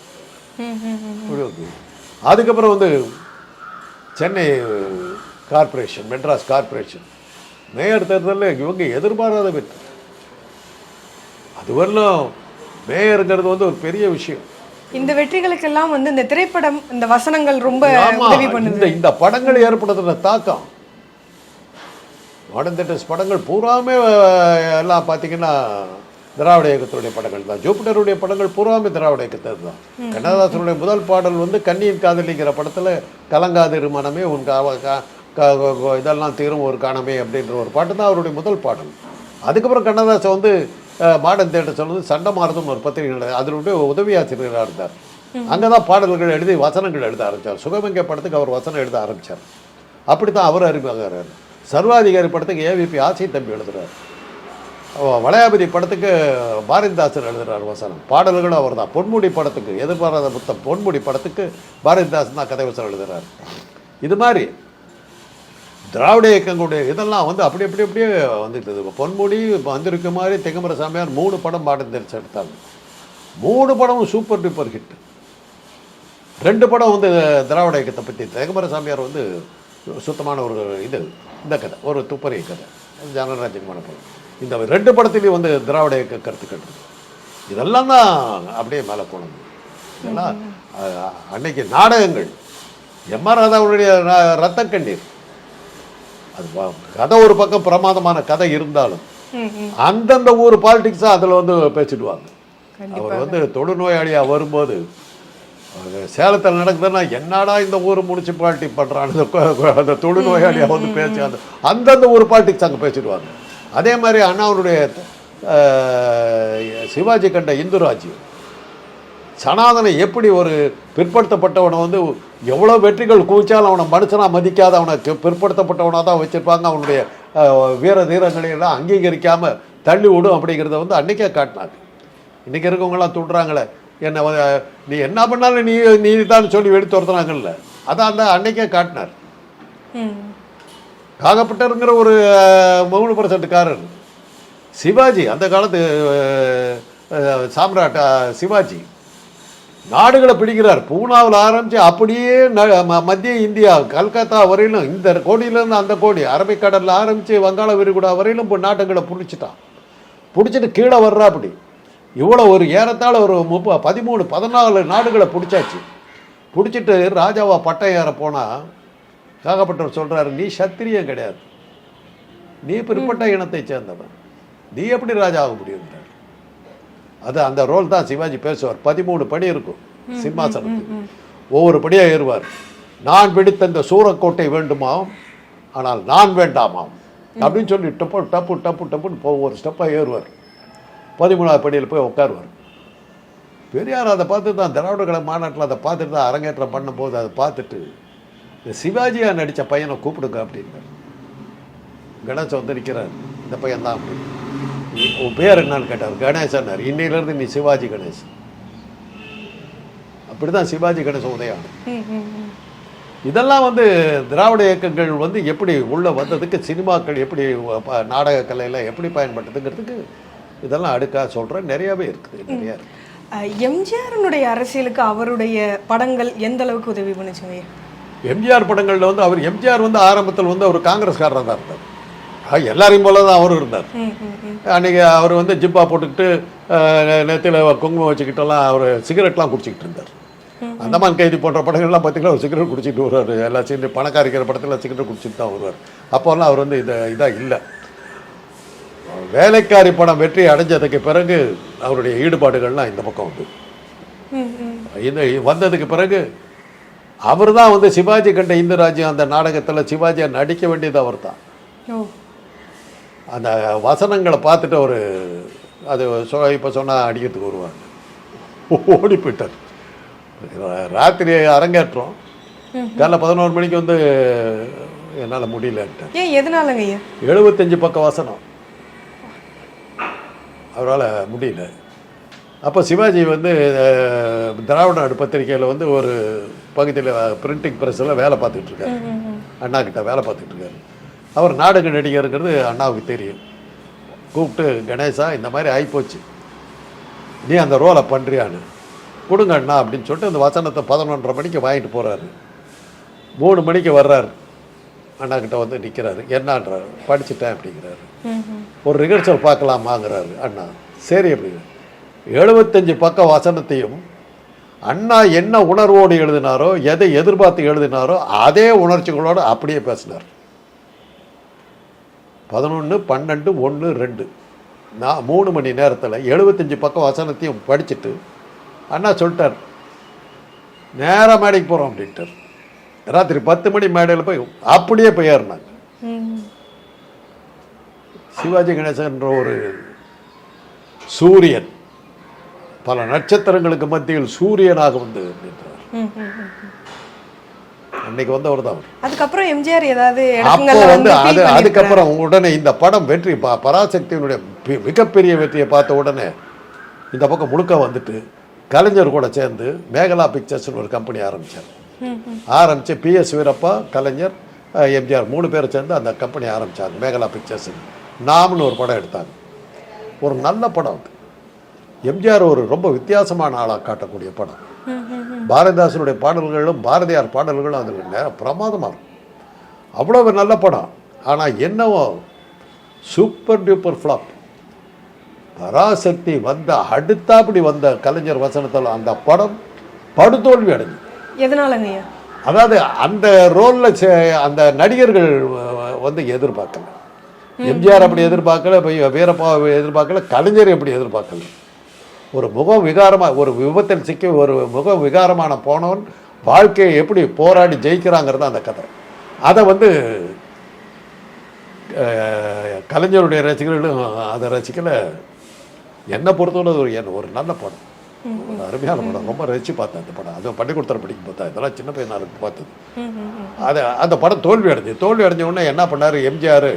அதுக்கப்புறம் வந்து Chennai corporation, Madras corporation mayor தேர்தலில் இவங்க எதிர்பாராத வெற்றி. அதுவரையிலும் மேயருங்கிறது வந்து ஒரு பெரிய விஷயம். இந்த வெற்றிகளுக்கெல்லாம் வந்து இந்த திரைப்படம், இந்த வசனங்கள் ரொம்ப உதவி பண்ணுது. இந்த படங்கள் ஏற்படுத்துகிற தாக்கம், மாடர்ன் தியேட்டர்ஸ் படங்கள் பூராமே எல்லாம் பார்த்தீங்கன்னா திராவிட இயக்கத்துடைய படங்கள் தான். ஜூபிட்டருடைய படங்கள் பூராமே திராவிட இயக்கத்தை தான். கண்ணதாசனுடைய முதல் பாடல் வந்து கண்ணியின் காதலிங்கிற படத்தில் கலங்காதிரு மனமே உன் இதெல்லாம் தீரும் ஒரு காணமே அப்படின்ற ஒரு பாட்டு தான் அவருடைய முதல் பாடல். அதுக்கப்புறம் கண்ணதாசன் வந்து மாடர்ன் தியேட்டர்ஸ் வந்து சண்டமாரதும் ஒரு பத்திரிகை, அதனுடைய உதவி ஆசிரியராக இருந்தார். அங்கே தான் பாடல்கள் எழுதி வசனங்கள் எழுத ஆரம்பித்தார். சுகமங்கை படத்துக்கு அவர் வசனம் எழுத ஆரம்பித்தார். அப்படி தான் அவர் அறிமுகமாகிறார். சர்வாதிகாரி படத்துக்கு ஏவிபி ஆசை தம்பி எழுதுகிறார். வளையாபதி படத்துக்கு பாரதிதாசன் எழுதுகிறார் வசனம். பாடல்களும் அவர் தான். பொன்முடி படத்துக்கு எதிர்பாராத புத்தம் பொன்முடி படத்துக்கு பாரதிதாசன் தான் கதை வசனம் எழுதுகிறார். இது மாதிரி திராவிட இயக்கங்களுடைய இதெல்லாம் வந்து அப்படி அப்படியே வந்துட்டு பொன்முடி வந்திருக்க மாதிரி திகம்பர சாமியார் 3 படம் பாடம் தெரிச்சு எடுத்தாங்க. 3 படமும் சூப்பர் டூப்பர் ஹிட். 2 படம் வந்து திராவிட இயக்கத்தை பற்றி. திகம்பர சாமியார் வந்து சுத்தமான ஒரு இந்த கதை, ஒரு துப்பறிய கதை, ஜனராஜன் படம். இந்த 2 படத்துலேயும் வந்து திராவிட இயக்க கருத்துக்கள். இதெல்லாம் தான் அப்படியே மேலே போனது. இதெல்லாம் அன்னைக்கு நாடகங்கள். எம்.ஆர். ராதாவுடைய ரத்த கண்ணீர், அது கதை ஒரு பக்கம் பிரமாதமான கதை இருந்தாலும் அந்தந்த ஊர் பாலிடிக்ஸாக அதில் வந்து பேசிடுவாங்க. அவர் வந்து தொழுநோயாளியாக வரும்போது சேலத்தில் நடக்குதுன்னா என்னடா இந்த ஊர் முனிசிபாலிட்டி பண்ணுறான்னு அந்த தொழுநோயாளியாக வந்து பேசி அந்தந்த ஊர் பாலிடிக்ஸ் அங்கே பேசிடுவாங்க. அதே மாதிரி அண்ணாவுடைய சிவாஜி கண்ட இந்து ராஜ்யம், சனாதனை எப்படி ஒரு பிற்படுத்தப்பட்டவனை வந்து எவ்வளோ வெற்றிகள் குவிச்சாலும் அவனை மனுஷனாக மதிக்காத அவனை பிற்படுத்தப்பட்டவனாக தான் வச்சுருப்பாங்க. அவனுடைய வீர தீரங்களையெல்லாம் அங்கீகரிக்காமல் தள்ளி விடும் அப்படிங்கிறத வந்து அன்றைக்கே காட்டினாங்க. இன்றைக்கி இருக்கவங்களாம் துடுறாங்களே, என்ன நீ என்ன பண்ணாலும் நீ தான் சொல்லி வெடி துரத்துனாங்கல்ல, அதான் அந்த அன்னைக்கே காட்டினார். காகப்பட்டருங்கிற ஒரு 3% சிவாஜி, அந்த காலத்து சாம்ராட் சிவாஜி நாடுகளை பிடிக்கிறார். பூனாவில் ஆரம்பித்து அப்படியே மத்திய இந்தியா கல்கத்தா வரையிலும், இந்த கோடியிலேருந்து அந்த கோடி, அரபிக்கடலில் ஆரம்பித்து வங்காள விரிகுடா வரையிலும் இப்போ நாட்டுங்களை பிடிச்சிட்டான். பிடிச்சிட்டு கீழே வர்றா. அப்படி இவ்வளோ ஒரு ஏறத்தாழ ஒரு 13-14 நாடுகளை பிடிச்சாச்சு. பிடிச்சிட்டு ராஜாவா பட்டம் ஏற போனால் காகப்பட்டவர் சொல்கிறாரு, நீ சத்திரியன் கிடையாது, நீ பிற்பட்ட இனத்தை சேர்ந்தவன், நீ எப்படி ராஜா ஆக முடியுன்றார். அது அந்த ரோல் தான் சிவாஜி பேசுவார். 13 படி இருக்கும் சிம்மாசனத்துக்கு. ஒவ்வொரு படியாக ஏறுவார். நான் பிடித்த இந்த சூரக்கோட்டை வேண்டுமாம், ஆனால் நான் வேண்டாமாம் அப்படின்னு சொல்லி டப்புன்னு ஒவ்வொரு ஸ்டெப்பாக ஏறுவார். 13ஆவது படியில் போய் உட்காருவார். பெரியார் அதை பார்த்து தான் திராவிட கழக மாநாட்டில் அதை பார்த்துட்டு தான் அரங்கேற்றம் பண்ணும்போது அதை பார்த்துட்டு இந்த சிவாஜியாக நடித்த பையனை கூப்பிடுங்க அப்படின்னார். கணேசன் வந்து நிற்கிறார், இந்த பையன் தான் அப்படின்னு. உன் பேர் என்னன்னு கேட்டார். கணேசன்னார். இன்னையிலேருந்து நீ சிவாஜி கணேசன். அப்படி தான் சிவாஜி கணேசன் உதயம். இதெல்லாம் வந்து திராவிட இயக்கங்கள் வந்து எப்படி உள்ளே வந்ததுக்கு, சினிமாக்கள் எப்படி நாடக கலையில் எப்படி பயன்பட்டதுங்கிறதுக்கு இதெல்லாம் அடுக்காக சொல்கிறேன். நிறையாவே இருக்குது, நிறையா இருக்குது. எம்ஜிஆருடைய அரசியலுக்கு அவருடைய படங்கள் எந்த அளவுக்கு உதவி பண்ணுச்சுங்க? எம்ஜிஆர் படங்களில் வந்து எம்ஜிஆர் வந்து ஆரம்பத்தில் வந்து அவர் காங்கிரஸ்காரராக தான் இருந்தார். எல்லாரையும் போல தான் அவரும் இருந்தார். அன்றைக்கி அவர் வந்து ஜிப்பா போட்டுக்கிட்டு நேரத்தில் குங்குமம் வச்சுக்கிட்டெல்லாம் அவர் சிகரெட்லாம் குடிச்சிக்கிட்டு இருந்தார். அந்தமான் கைதி போன்ற படங்கள்லாம் பார்த்திங்கன்னா ஒரு சிகரெட் குடிச்சிட்டு வருவார். எல்லா சீன்லையும் பணக்காரிக்கிற படத்தில் சிகரெட் குடிச்சிட்டு தான் வருவார். அப்போல்லாம் அவர் வந்து இதாக இல்லை. வேலைக்காரி படம் வெற்றி அடைஞ்சதுக்கு பிறகு அவருடைய ஈடுபாடுகள்லாம் இந்த பக்கம் வந்து இது வந்ததுக்கு பிறகு அவர் தான் வந்து சிவாஜி கண்ட இந்து ராஜ்யம் அந்த நாடகத்தில் சிவாஜியை நடிக்க வேண்டியது அவர் தான். அந்த வசனங்களை பார்த்துட்டு ஒரு அது இப்போ சொன்னால் அடிக்கிறதுக்கு வருவாங்க. ஓடி போயிட்டார். ராத்திரி அரங்கேற்றோம். காலைல 11 மணிக்கு வந்து என்னால் முடியலன்ட்டார். ஏன், எதனாலங்க? 75 பக்கம் வசனம் அவரால் முடியல. அப்போ சிவாஜி வந்து திராவிட நாடு பத்திரிகையில் வந்து ஒரு பகுதியில் பிரிண்டிங் ப்ரெஸ்ஸில் வேலை பார்த்துட்டு இருக்காரு. அண்ணா கிட்ட வேலை பார்த்துட்டு இருக்காரு. அவர் நாடக நடிகருங்கிறது அண்ணாவுக்கு தெரியும். கூப்பிட்டு, கணேசா இந்த மாதிரி ஆகிப்போச்சு, நீ அந்த ரோலை பண்ணுறியான்னு கொடுங்க அண்ணா அப்படின்னு சொல்லிட்டு அந்த வசனத்தை 11:30 மணிக்கு வாங்கிட்டு போகிறாரு. 3 மணிக்கு வர்றாரு, அண்ணா கிட்ட வந்து நிற்கிறாரு. என்னன்றாரு, படிச்சுட்டேன் அப்படிங்கிறாரு. ஒரு ரிஹர்சல் பார்க்கலாமாங்கிறாரு அண்ணா. சரி அப்படிங்க. 75 பக்க வசனத்தையும் அண்ணா என்ன உணர்வோடு எழுதினாரோ, எதை எதிர்பார்த்து எழுதினாரோ அதே உணர்ச்சிகளோடு அப்படியே பேசினார். 11, 12, 1, 2 நான் 3 மணி நேரத்தில் 75 பக்கம் வசனத்தையும் படிச்சுட்டு அண்ணா சொல்லிட்டார், நேராக மேடைக்கு போகிறோம் அப்படின்ட்டார். ராத்திரி 10 மணி மேடையில் போய் அப்படியே போய் ஏறினாங்க. சிவாஜி கணேசன்ற ஒரு சூரியன், பல நட்சத்திரங்களுக்கு மத்தியில் சூரியனாக வந்து நின்றார். அன்னைக்கு வந்தவர் தான். அதுக்கப்புறம் எம்ஜிஆர் ஏதாவது அப்போ வந்து அதுக்கப்புறம் உடனே இந்த படம் வெற்றி, பராசக்தியினுடைய மிகப்பெரிய வெற்றியை பார்த்த உடனே இந்த பக்கம் முழுக்க வந்துட்டு கலைஞர் கூட சேர்ந்து மேகலா பிக்சர்ஸ்னு ஒரு கம்பெனி ஆரம்பிச்சு பிஎஸ் வீரப்பா, கலைஞர், எம்ஜிஆர் 3 பேரை சேர்ந்து அந்த கம்பெனி ஆரம்பித்தாங்க. மேகலா பிக்சர்ஸ் நாம்னு ஒரு படம் எடுத்தாங்க. ஒரு நல்ல படம் அது. எம்ஜிஆர் ஒரு ரொம்ப வித்தியாசமான ஆளாக காட்டக்கூடிய படம். பாரதிதாசனுடைய பாடல்களும் பாரதியார் பாடல்களும் அதில் நேரம் பிரமாதமாக இருக்கும். அவ்வளோ நல்ல படம். ஆனால் என்னவோ சூப்பர் டூப்பர் ஃப்ளாப். பராசக்தி வந்த அடுத்தாப்படி வந்த கலைஞர் வசனத்தில் அந்த படம் படுதோல்வி அடைஞ்சு. எதனாலங்க? அதாவது அந்த ரோலில் அந்த நடிகர்கள் வந்து எதிர்பார்க்கல. எம்ஜிஆர் அப்படி எதிர்பார்க்கல, வீரப்பா எதிர்பார்க்கல, கலைஞர் எப்படி எதிர்பார்க்கல. ஒரு முகம் விகாரமாக, ஒரு விபத்தில் சிக்கி ஒரு முகம் விகாரமான போனவன் வாழ்க்கையை எப்படி போராடி ஜெயிக்கிறாங்கிறது அந்த கதை. அதை வந்து கலைஞருடைய ரசிகர்களும் அதை ரசிக்கலை. என்னை பொறுத்தவரை ஒரு நல்ல படம், ஒரு அருமையான படம். ரொம்ப ரசித்து பார்த்தேன் அந்த படம். அது பள்ளிக்கூடத்தில் படிக்கும் பார்த்தேன். இதெல்லாம் சின்ன பையனாக இருக்கு பார்த்தது. அந்த படம் தோல்வி அடைஞ்ச உடனே என்ன பண்ணார் எம்ஜிஆர்,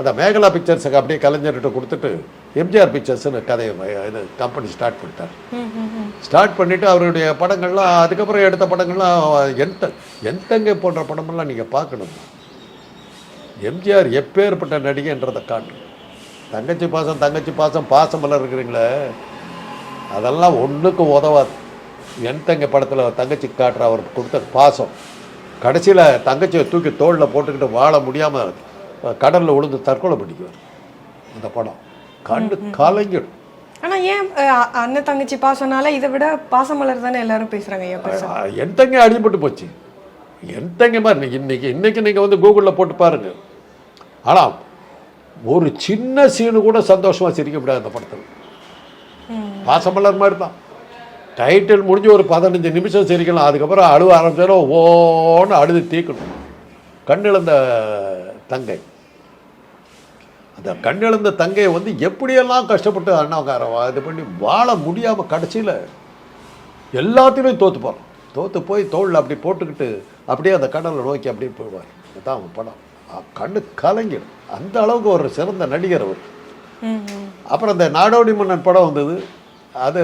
அந்த மேகலா பிக்சர்ஸுக்கு அப்படியே கலைஞர்கிட்ட கொடுத்துட்டு எம்ஜிஆர் பிக்சர்ஸ்னு கதையை இது கம்பெனி ஸ்டார்ட் பண்ணிட்டார். ஸ்டார்ட் பண்ணிவிட்டு அவருடைய படங்கள்லாம் அதுக்கப்புறம் எடுத்த படங்கள்லாம் எந்தங்க போன்ற படமெல்லாம் நீங்கள் பார்க்கணும். எம்ஜிஆர் எப்பேற்பட்ட நடிகைன்றதை காட்டு. தங்கச்சி பாசம் பாசமெல்லாம் இருக்கிறீங்களே, அதெல்லாம் ஒன்றுக்கும் உதவாது. எந்தங்க படத்தில் தங்கச்சி காட்டுற அவர் கொடுத்த பாசம், கடைசியில் தங்கச்சியை தூக்கி தோளில் போட்டுக்கிட்டு வாழ முடியாமல் கடலில் விழுந்து தற்கொலை பண்ணிக்குவார். அந்த படம் கண்டு கலைஞர். ஆனால் ஏன் அண்ணன் தங்கச்சி பாசம்னால இதை விட பாசமலர் தானே எல்லாரும் பேசுகிறாங்க. என் தங்க அடிபட்டு போச்சு. என் தங்க மாதிரி இன்னைக்கு நீங்கள் வந்து கூகுளில் போட்டு பாருங்கள். ஆனால் ஒரு சின்ன சீனு கூட சந்தோஷமாக சிரிக்க முடியாது அந்த படத்தில். பாசமலர் மாதிரி தான். டைட்டில் முடிஞ்சு ஒரு 15 நிமிஷம் சிரிக்கலாம், அதுக்கப்புறம் அழுவ ஆரம்பிச்சாலும் ஓன்னு அழுது தீக்கணும். கண்ணிழந்த தங்கை, அந்த கண்ணிழந்த தங்கையை வந்து எப்படியெல்லாம் கஷ்டப்பட்டு அண்ணாக்கார இது பண்ணி வாழ முடியாமல் கடைசியில் எல்லாத்தையும் தோற்று போய் தோளில் அப்படி போட்டுக்கிட்டு அப்படியே அந்த கடலை நோக்கி அப்படியே போயிடுவார். அதுதான் அவங்க படம். கண்ணு கலைஞர். அந்த அளவுக்கு ஒரு சிறந்த நடிகர் அவர். அப்புறம் அந்த நாடோடி மன்னன் படம் வந்தது. அது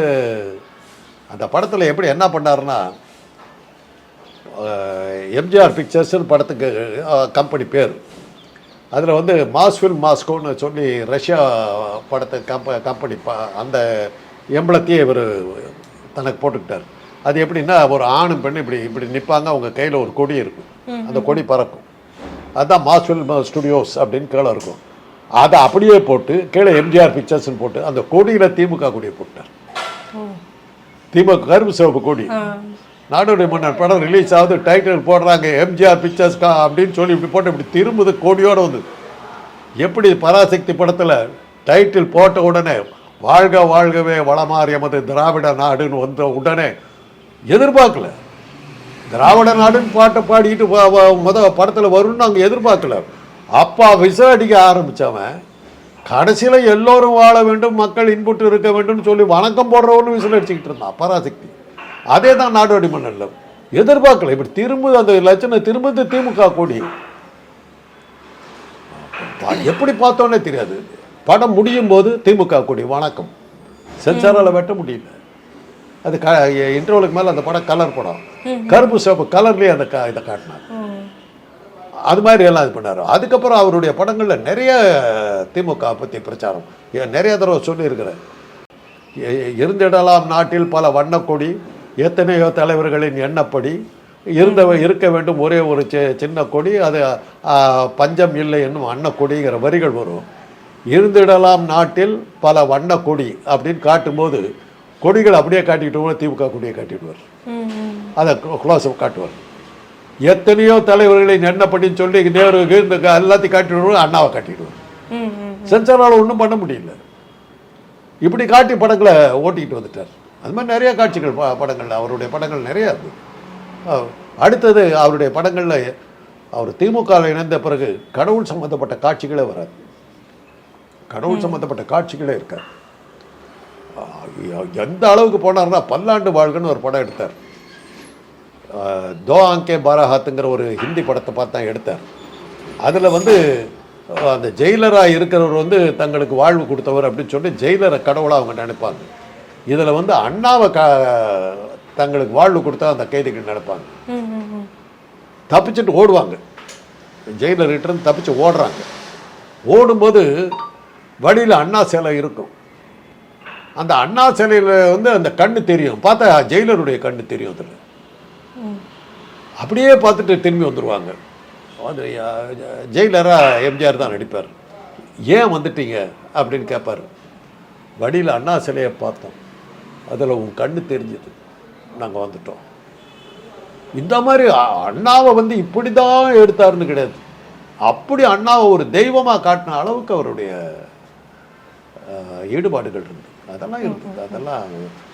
அந்த படத்தில் எப்படி என்ன பண்ணாருன்னா, எம்ஜிஆர் பிக்சர்ஸ்னு படத்துக்கு கம்பெனி பேர். அதில் வந்து மாஸ்ஃபில் மாஸ்கோன்னு சொல்லி ரஷ்யா படத்தை கம்பெனி அந்த எம்பளத்தையே இவர் தனக்கு போட்டுக்கிட்டார். அது எப்படின்னா, ஒரு ஆணும் பெண்ணு இப்படி நிற்பாங்க, அவங்க கையில் ஒரு கொடி இருக்கும், அந்த கொடி பறக்கும். அதுதான் மாஸ்ஃபில் ஸ்டுடியோஸ் அப்படின்னு கீழே இருக்கும். அதை அப்படியே போட்டு கீழே எம்ஜிஆர் பிக்சர்ஸ்ன்னு போட்டு அந்த கொடியில் திமுக கொடியை போட்டார். திமுக கருப்பு சிவப்பு கொடி. நாடோடி மன்னன் படம் ரிலீஸ் ஆகுது, டைட்டில் போடுறாங்க எம்ஜிஆர் பிக்சர்ஸ்கா அப்படின்னு சொல்லி இப்படி போட்டு இப்படி திரும்புது கொடியோடு வந்து. எப்படி பராசக்தி படத்தில் டைட்டில் போட்ட உடனே வாழ்க வாழ்கவே வளமார் எமது திராவிட நாடுன்னு வந்த உடனே எதிர்பார்க்கல. திராவிட நாடுன்னு பாட்டை பாடிக்கிட்டு படத்தில் வரும்னு நாங்கள் எதிர்பார்க்கல. அப்பா விசில் அடிக்க ஆரம்பித்தவன் கடைசியில் எல்லோரும் வாழ வேண்டும், மக்கள் இன்புட்டு இருக்க வேண்டும் சொல்லி வணக்கம் போடுறவன்னு விசில் அடிச்சுக்கிட்டு இருந்தான் பராசக்தி. அதே தான் நாடோடி மன்னன்ல. எதிர்பார்க்கல. இப்படி திரும்ப அந்த லட்சணம் திரும்ப திமுக கொடி எப்படி பார்த்தோன்னே தெரியாது. படம் முடியும் போது திமுக கொடி வணக்கம், சென்சாரால் வெட்ட முடியல. அது இன்டர்வலுக்கு மேலே அந்த படம் கலர் படம், கருப்பு சிவப்பு கலர்லேயே அந்த இதை காட்டினார். அது மாதிரி எல்லாம் இது பண்ணார். அதுக்கப்புறம் அவருடைய படங்களில் நிறைய திமுக பற்றி பிரச்சாரம் நிறைய தடவை சொல்லியிருக்கிறேன். இருந்திடலாம் நாட்டில் பல வண்ணக்கொடி, எத்தனையோ தலைவர்களின் எண்ணப்படி இருக்க வேண்டும் ஒரே ஒரு சின்ன கொடி, அது பஞ்சம் இல்லை என்னும் அன்னக்கொடிங்கிற வரிகள் வரும். இருந்திடலாம் நாட்டில் பல வண்ணக்கொடி அப்படின்னு காட்டும்போது கொடிகள் அப்படியே காட்டிக்கிட்டு திமுக கொடியை காட்டிடுவார். அதை க்ளோஸ் காட்டுவார். எத்தனையோ தலைவர்களின் எண்ணப்படின்னு சொல்லி நேருவுக்கு இந்த எல்லாத்தையும் காட்டிடுவார், அண்ணாவை காட்டிடுவார். சென்சாரால் ஒன்றும் பண்ண முடியல. இப்படி காட்டி படங்களை ஓட்டிக்கிட்டு வந்துட்டார். அது மாதிரி நிறைய காட்சிகள் படங்கள், அவருடைய படங்கள் நிறையா இருக்கு. அடுத்தது அவருடைய படங்களில் அவர் திமுகவில் இணைந்த பிறகு கடவுள் சம்மந்தப்பட்ட காட்சிகளே வராது. கடவுள் சம்மந்தப்பட்ட காட்சிகளே இருக்காது. எந்த அளவுக்கு போனார்னா பல்லாண்டு வாழ்கன்னு ஒரு படம் எடுத்தார். தோ ஆங்கே பாராஹாத்துங்கிற ஒரு ஹிந்தி படத்தை பார்த்து தான் எடுத்தார். அதில் அந்த ஜெயிலராக இருக்கிறவர் தங்களுக்கு வாழ்வு கொடுத்தவர் அப்படின்னு சொல்லி ஜெயிலரை கடவுளாக அவங்க நினைப்பாங்க. இதில் அண்ணாவை தங்களுக்கு வாழ்வு கொடுத்தா அந்த கைதிகள் நினைப்பாங்க. தப்பிச்சுட்டு ஓடுவாங்க, ஜெயிலர்கிட்ட தப்பிச்சு ஓடுறாங்க. ஓடும்போது வழியில் அண்ணா சிலை இருக்கும். அந்த அண்ணா சிலையில் அந்த கண்ணு தெரியும், பார்த்தா ஜெயிலருடைய கண்ணு தெரியும். அதில் அப்படியே பார்த்துட்டு திரும்பி வந்துடுவாங்க. அது ஜெயிலராக எம்ஜிஆர் தான் நடிப்பார். ஏன் வந்துட்டீங்க அப்படின்னு கேட்பார். வழியில் அண்ணா சிலையை பார்த்தோம், அதில் உன் கண்ணு தெரிஞ்சது, நாங்கள் வந்துட்டோம். இந்த மாதிரி அண்ணாவை இப்படி தான் எடுத்தாருன்னு கிடையாது. அப்படி அண்ணாவை ஒரு தெய்வமாக காட்டின அளவுக்கு அவருடைய ஈடுபாடுகள் இருந்தது. அதெல்லாம் இருந்தது. அதெல்லாம்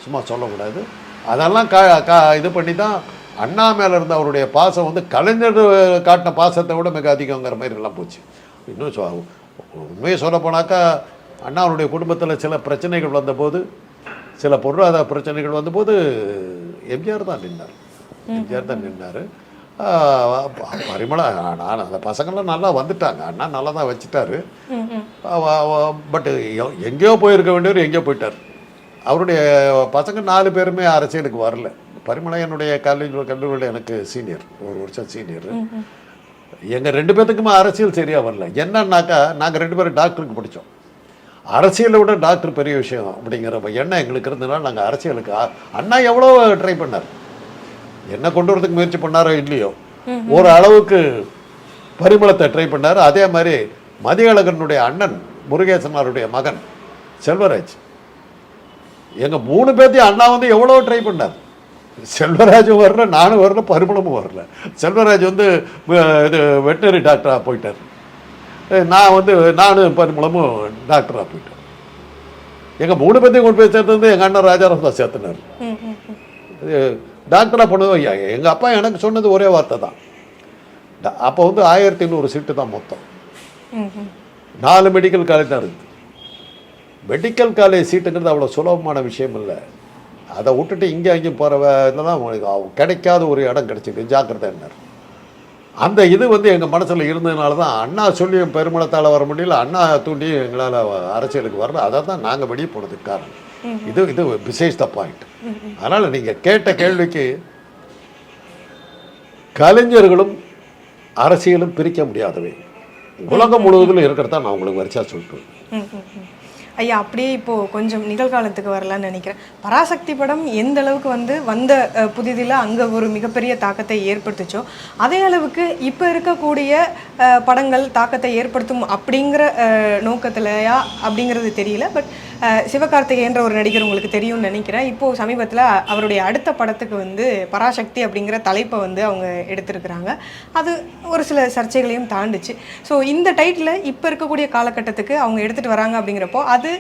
சும்மா சொல்லக்கூடாது. அதெல்லாம் இது பண்ணி தான் அண்ணா மேலே இருந்த அவருடைய பாசம் கலைஞர் காட்டின பாசத்தை விட மிக அதிகங்கிற மாதிரி எல்லாம் போச்சு. இன்னும் உண்மையை சொல்ல போனாக்கா அண்ணாவுடைய குடும்பத்தில் சில பிரச்சனைகள் வந்தபோது, சில பொருளாதார பிரச்சனைகள் வந்தபோது எம்ஜிஆர் தான் நின்னார். எம்ஜிஆர் தான் நின்னார். பரிமளா நான் அந்த பசங்கள்லாம் நல்லா வந்துட்டாங்க. அண்ணா நல்லா தான் வச்சுட்டாரு. பட் எங்கேயோ போயிருக்க வேண்டியவர் எங்கேயோ போயிட்டார். அவருடைய பசங்க 4 பேருமே அரசியலுக்கு வரல. பரிமளா என்னுடைய கல்லூரியில் எனக்கு சீனியர், 1 வருஷம் சீனியர். எங்கள் 2 பேர்த்துக்குமே அரசியல் சரியாக வரல. என்னன்னாக்கா நாங்கள் 2 பேரும் டாக்டருக்கு படித்தோம். அரசியலை விட டாக்டர் பெரிய விஷயம் அப்படிங்கிற எண்ணம் எங்களுக்கு இருந்ததுனால நாங்கள் அரசியலுக்கு அண்ணா எவ்வளோ ட்ரை பண்ணார். என்ன கொண்டு வரதுக்கு முயற்சி பண்ணாரோ இல்லையோ, ஒரு அளவுக்கு பரிமளத்தை ட்ரை பண்ணார். அதே மாதிரி மதியழகனுடைய அண்ணன் முருகேசனாருடைய மகன் செல்வராஜ், எங்கள் 3 பேர்த்தையும் அண்ணா எவ்வளோ ட்ரை பண்ணார். செல்வராஜும் வரல, நானும் வரல, பரிமளமும் வரல. செல்வராஜ் இது வெட்டினரி டாக்டராக போயிட்டார். நானும் பரிமளமும் டாக்டராக போயிட்டேன். எங்கள் 3 பேர்த்தையும் கொண்டு போய் சேர்த்து எங்கள் அண்ணன் ராஜாராம் தான் சேர்த்துனார். டாக்டராக பண்ணுவோம். எங்கள் அப்பா எனக்கு சொன்னது ஒரே வார்த்தை தான். அப்போ 1500 சீட்டு தான் மொத்தம். 4 மெடிக்கல் காலேஜ் தான் இருக்குது. மெடிக்கல் காலேஜ் சீட்டுங்கிறது அவ்வளோ சுலபமான விஷயம் இல்லை. அதை விட்டுட்டு இங்கே அங்கேயும் போகிற தான் கிடைக்காத ஒரு இடம் கிடைச்சிது. ஜாக்கிரதை என்னார். அந்த இது எங்கள் மனசில் இருந்ததுனால தான் அண்ணா சொல்லியும் பெருமளத்தால் வர முடியல, அண்ணா தூண்டியும் எங்களால் அரசியலுக்கு வரல. அதை தான் நாங்கள் வெளியே போனதுக்கு காரணம். இது விசேஷ த பாயிண்ட். அதனால் நீங்கள் கேட்ட கேள்விக்கு கலைஞர்களும் அரசியலும் பிரிக்க முடியாதவை, உலகம் முழுவதிலும் இருக்கிறதா நான் உங்களுக்கு வரிசா சொல்லிட்டு. ஐயா, அப்படியே இப்போது கொஞ்சம் நிகழ்காலத்துக்கு வரலான்னு நினைக்கிறேன். பராசக்தி படம் எந்த அளவுக்கு வந்த புதிதில் அங்கே ஒரு மிகப்பெரிய தாக்கத்தை ஏற்படுத்துச்சோ, அதே அளவுக்கு இப்போ இருக்கக்கூடிய படங்கள் தாக்கத்தை ஏற்படுத்தும் அப்படிங்கிற நோக்கத்திலையா அப்படிங்கிறது தெரியல. பட் சிவகார்த்திகேயன்ற ஒரு நடிகர் உங்களுக்கு தெரியும்னு நினைக்கிறேன். இப்போது சமீபத்தில் அவருடைய அடுத்த படத்துக்கு பராசக்தி அப்படிங்கிற தலைப்பை அவங்க எடுத்திருக்கிறாங்க. அது ஒரு சில சர்ச்சைகளையும் தாண்டுச்சு. ஸோ இந்த டைட்டில் இப்போ இருக்கக்கூடிய காலகட்டத்துக்கு அவங்க எடுத்துகிட்டு வராங்க அப்படிங்கிறப்போ அது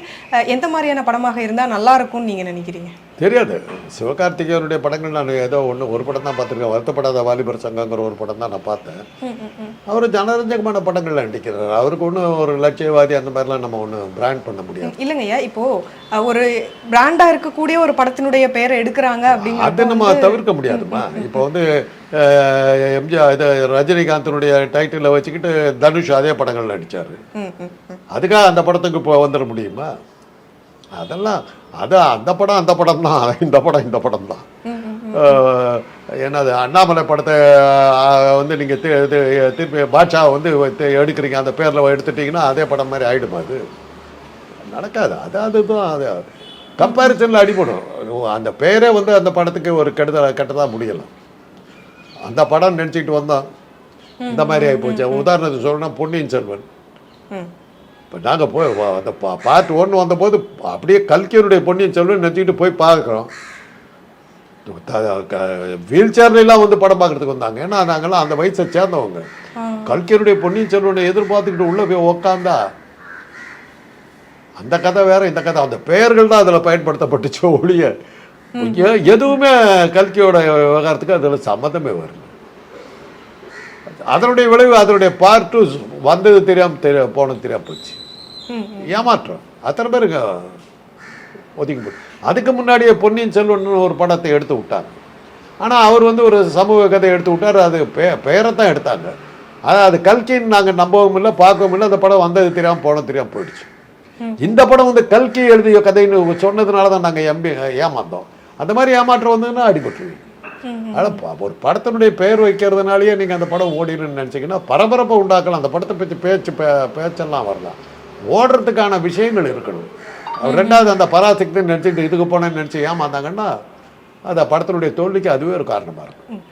எந்த மாதிரியான படமாக இருந்தால் நல்லா இருக்கும்னு நீங்கள் நினைக்கிறீங்க? தெரியாது. சிவகார்த்திகேயனுடைய படங்கள் நான் ஏதோ ஒரு படம் தான் பார்த்துருக்கேன். வருத்தப்படாத வாலிபர் சங்கங்கிற ஒரு படம் தான் நான் பார்த்தேன். அவர் ஜனரஞ்சகமான படங்கள்லாம் நடிக்கிறார். அவருக்கு ஒன்றும் ஒரு லட்சியவாதி அந்த மாதிரிலாம் நம்ம ஒன்றும் பிராண்ட் பண்ண முடியாது. இல்லைங்கய்யா, இப்போது ஒரு பிராண்டாக இருக்கக்கூடிய ஒரு படத்தினுடைய பெயரை எடுக்கிறாங்க அப்படிங்கிற அது நம்ம தவிர்க்க முடியாதுமா. இப்போ எம்ஜிஆர் இது ரஜினிகாந்தனுடைய டைட்டிலை வச்சுக்கிட்டு தனுஷ் அதே படங்கள் நடித்தார். அதுக்காக அந்த படத்துக்கு இப்போ வந்துட முடியுமா? அதெல்லாம் அதான் அந்த படம் தான், இந்த படம் தான். என்னது அண்ணாமலை படத்தை வந்து நீங்கள் திருப்பி பாட்ஷா வந்து எடுக்கிறீங்க, அந்த பேரில் எடுத்துட்டிங்கன்னா அதே படம் மாதிரி ஆகிடுமா? அது நடக்காது. அதுதான் அது கம்பேரிசனில் அடிபடும். அந்த பேரே வந்து அந்த படத்துக்கு ஒரு கெட்டதாக முடியலாம். அந்த படம் நினச்சிக்கிட்டு வந்தோம், இந்த மாதிரி ஆகி போச்சு. உதாரணத்துக்கு சொல்லணும்னா பொன்னியின் செல்வன். இப்போ நாங்கள் போய் அந்த பார்ட் 1 வந்தபோது அப்படியே கல்கியனுடைய பொன்னியின் செல்வன் நினச்சிக்கிட்டு போய் பார்க்குறோம். வீல் சேர்லாம் வந்து படம் பார்க்குறதுக்கு வந்தாங்க. ஏன்னா நாங்கள்லாம் அந்த வயசை சேர்ந்தவங்க. கல்கியனுடைய பொன்னியின் செல்வனை எதிர்பார்த்துக்கிட்டு உள்ளே போய் உக்காந்தா அந்த கதை வேற, இந்த கதை, அந்த பெயர்கள் தான் அதில் பயன்படுத்தப்பட்டுச்சு ஒழிய எதுவுமே கல்கியோட விவகாரத்துக்கு அதில் சம்மந்தமே வரல. அதனுடைய விளைவு, அதனுடைய பார்ட் 2 வந்தது தெரியாமல் போனது தெரியாமல் போச்சு. ஏமாற்றம். அத்தனை பேருங்க ஒதுக்கி போச்சு. அதுக்கு முன்னாடியே பொன்னியின் செல்வன் ஒரு படத்தை எடுத்து விட்டாங்க. ஆனால் அவர் வந்து ஒரு சமூக கதையை எடுத்து விட்டார். அது பெயரைத்தான் எடுத்தாங்க. அது கல்கின்னு நாங்கள் நம்பவும் இல்லை, பார்க்கவும் இல்லை. அந்த படம் வந்தது தெரியாமல் போனது தெரியாமல் போயிடுச்சு. இந்த படம் வந்து கல்கி எழுதிய கதைன்னு சொன்னதுனால தான் நாங்கள் ஏமாந்தோம். அந்த மாதிரி ஏமாற்றம் வந்ததுன்னா அடிபட்டுருவீங்க. அதனால் ஒரு படத்தினுடைய பெயர் வைக்கிறதுனாலேயே நீங்கள் அந்த படம் ஓடிடுன்னு நினச்சிங்கன்னா பரபரப்பை உண்டாக்கலாம். அந்த படத்தை பற்றி பேச்செல்லாம் வரலாம். ஓடுறதுக்கான விஷயங்கள் இருக்கணும். ரெண்டாவது அந்த பராசக்தின்னு நினச்சிட்டு இதுக்கு போனேன்னு நினச்சி ஏமாந்தாங்கன்னா அந்த படத்தினுடைய தோல்விக்கு அதுவே ஒரு காரணமாக இருக்கும்.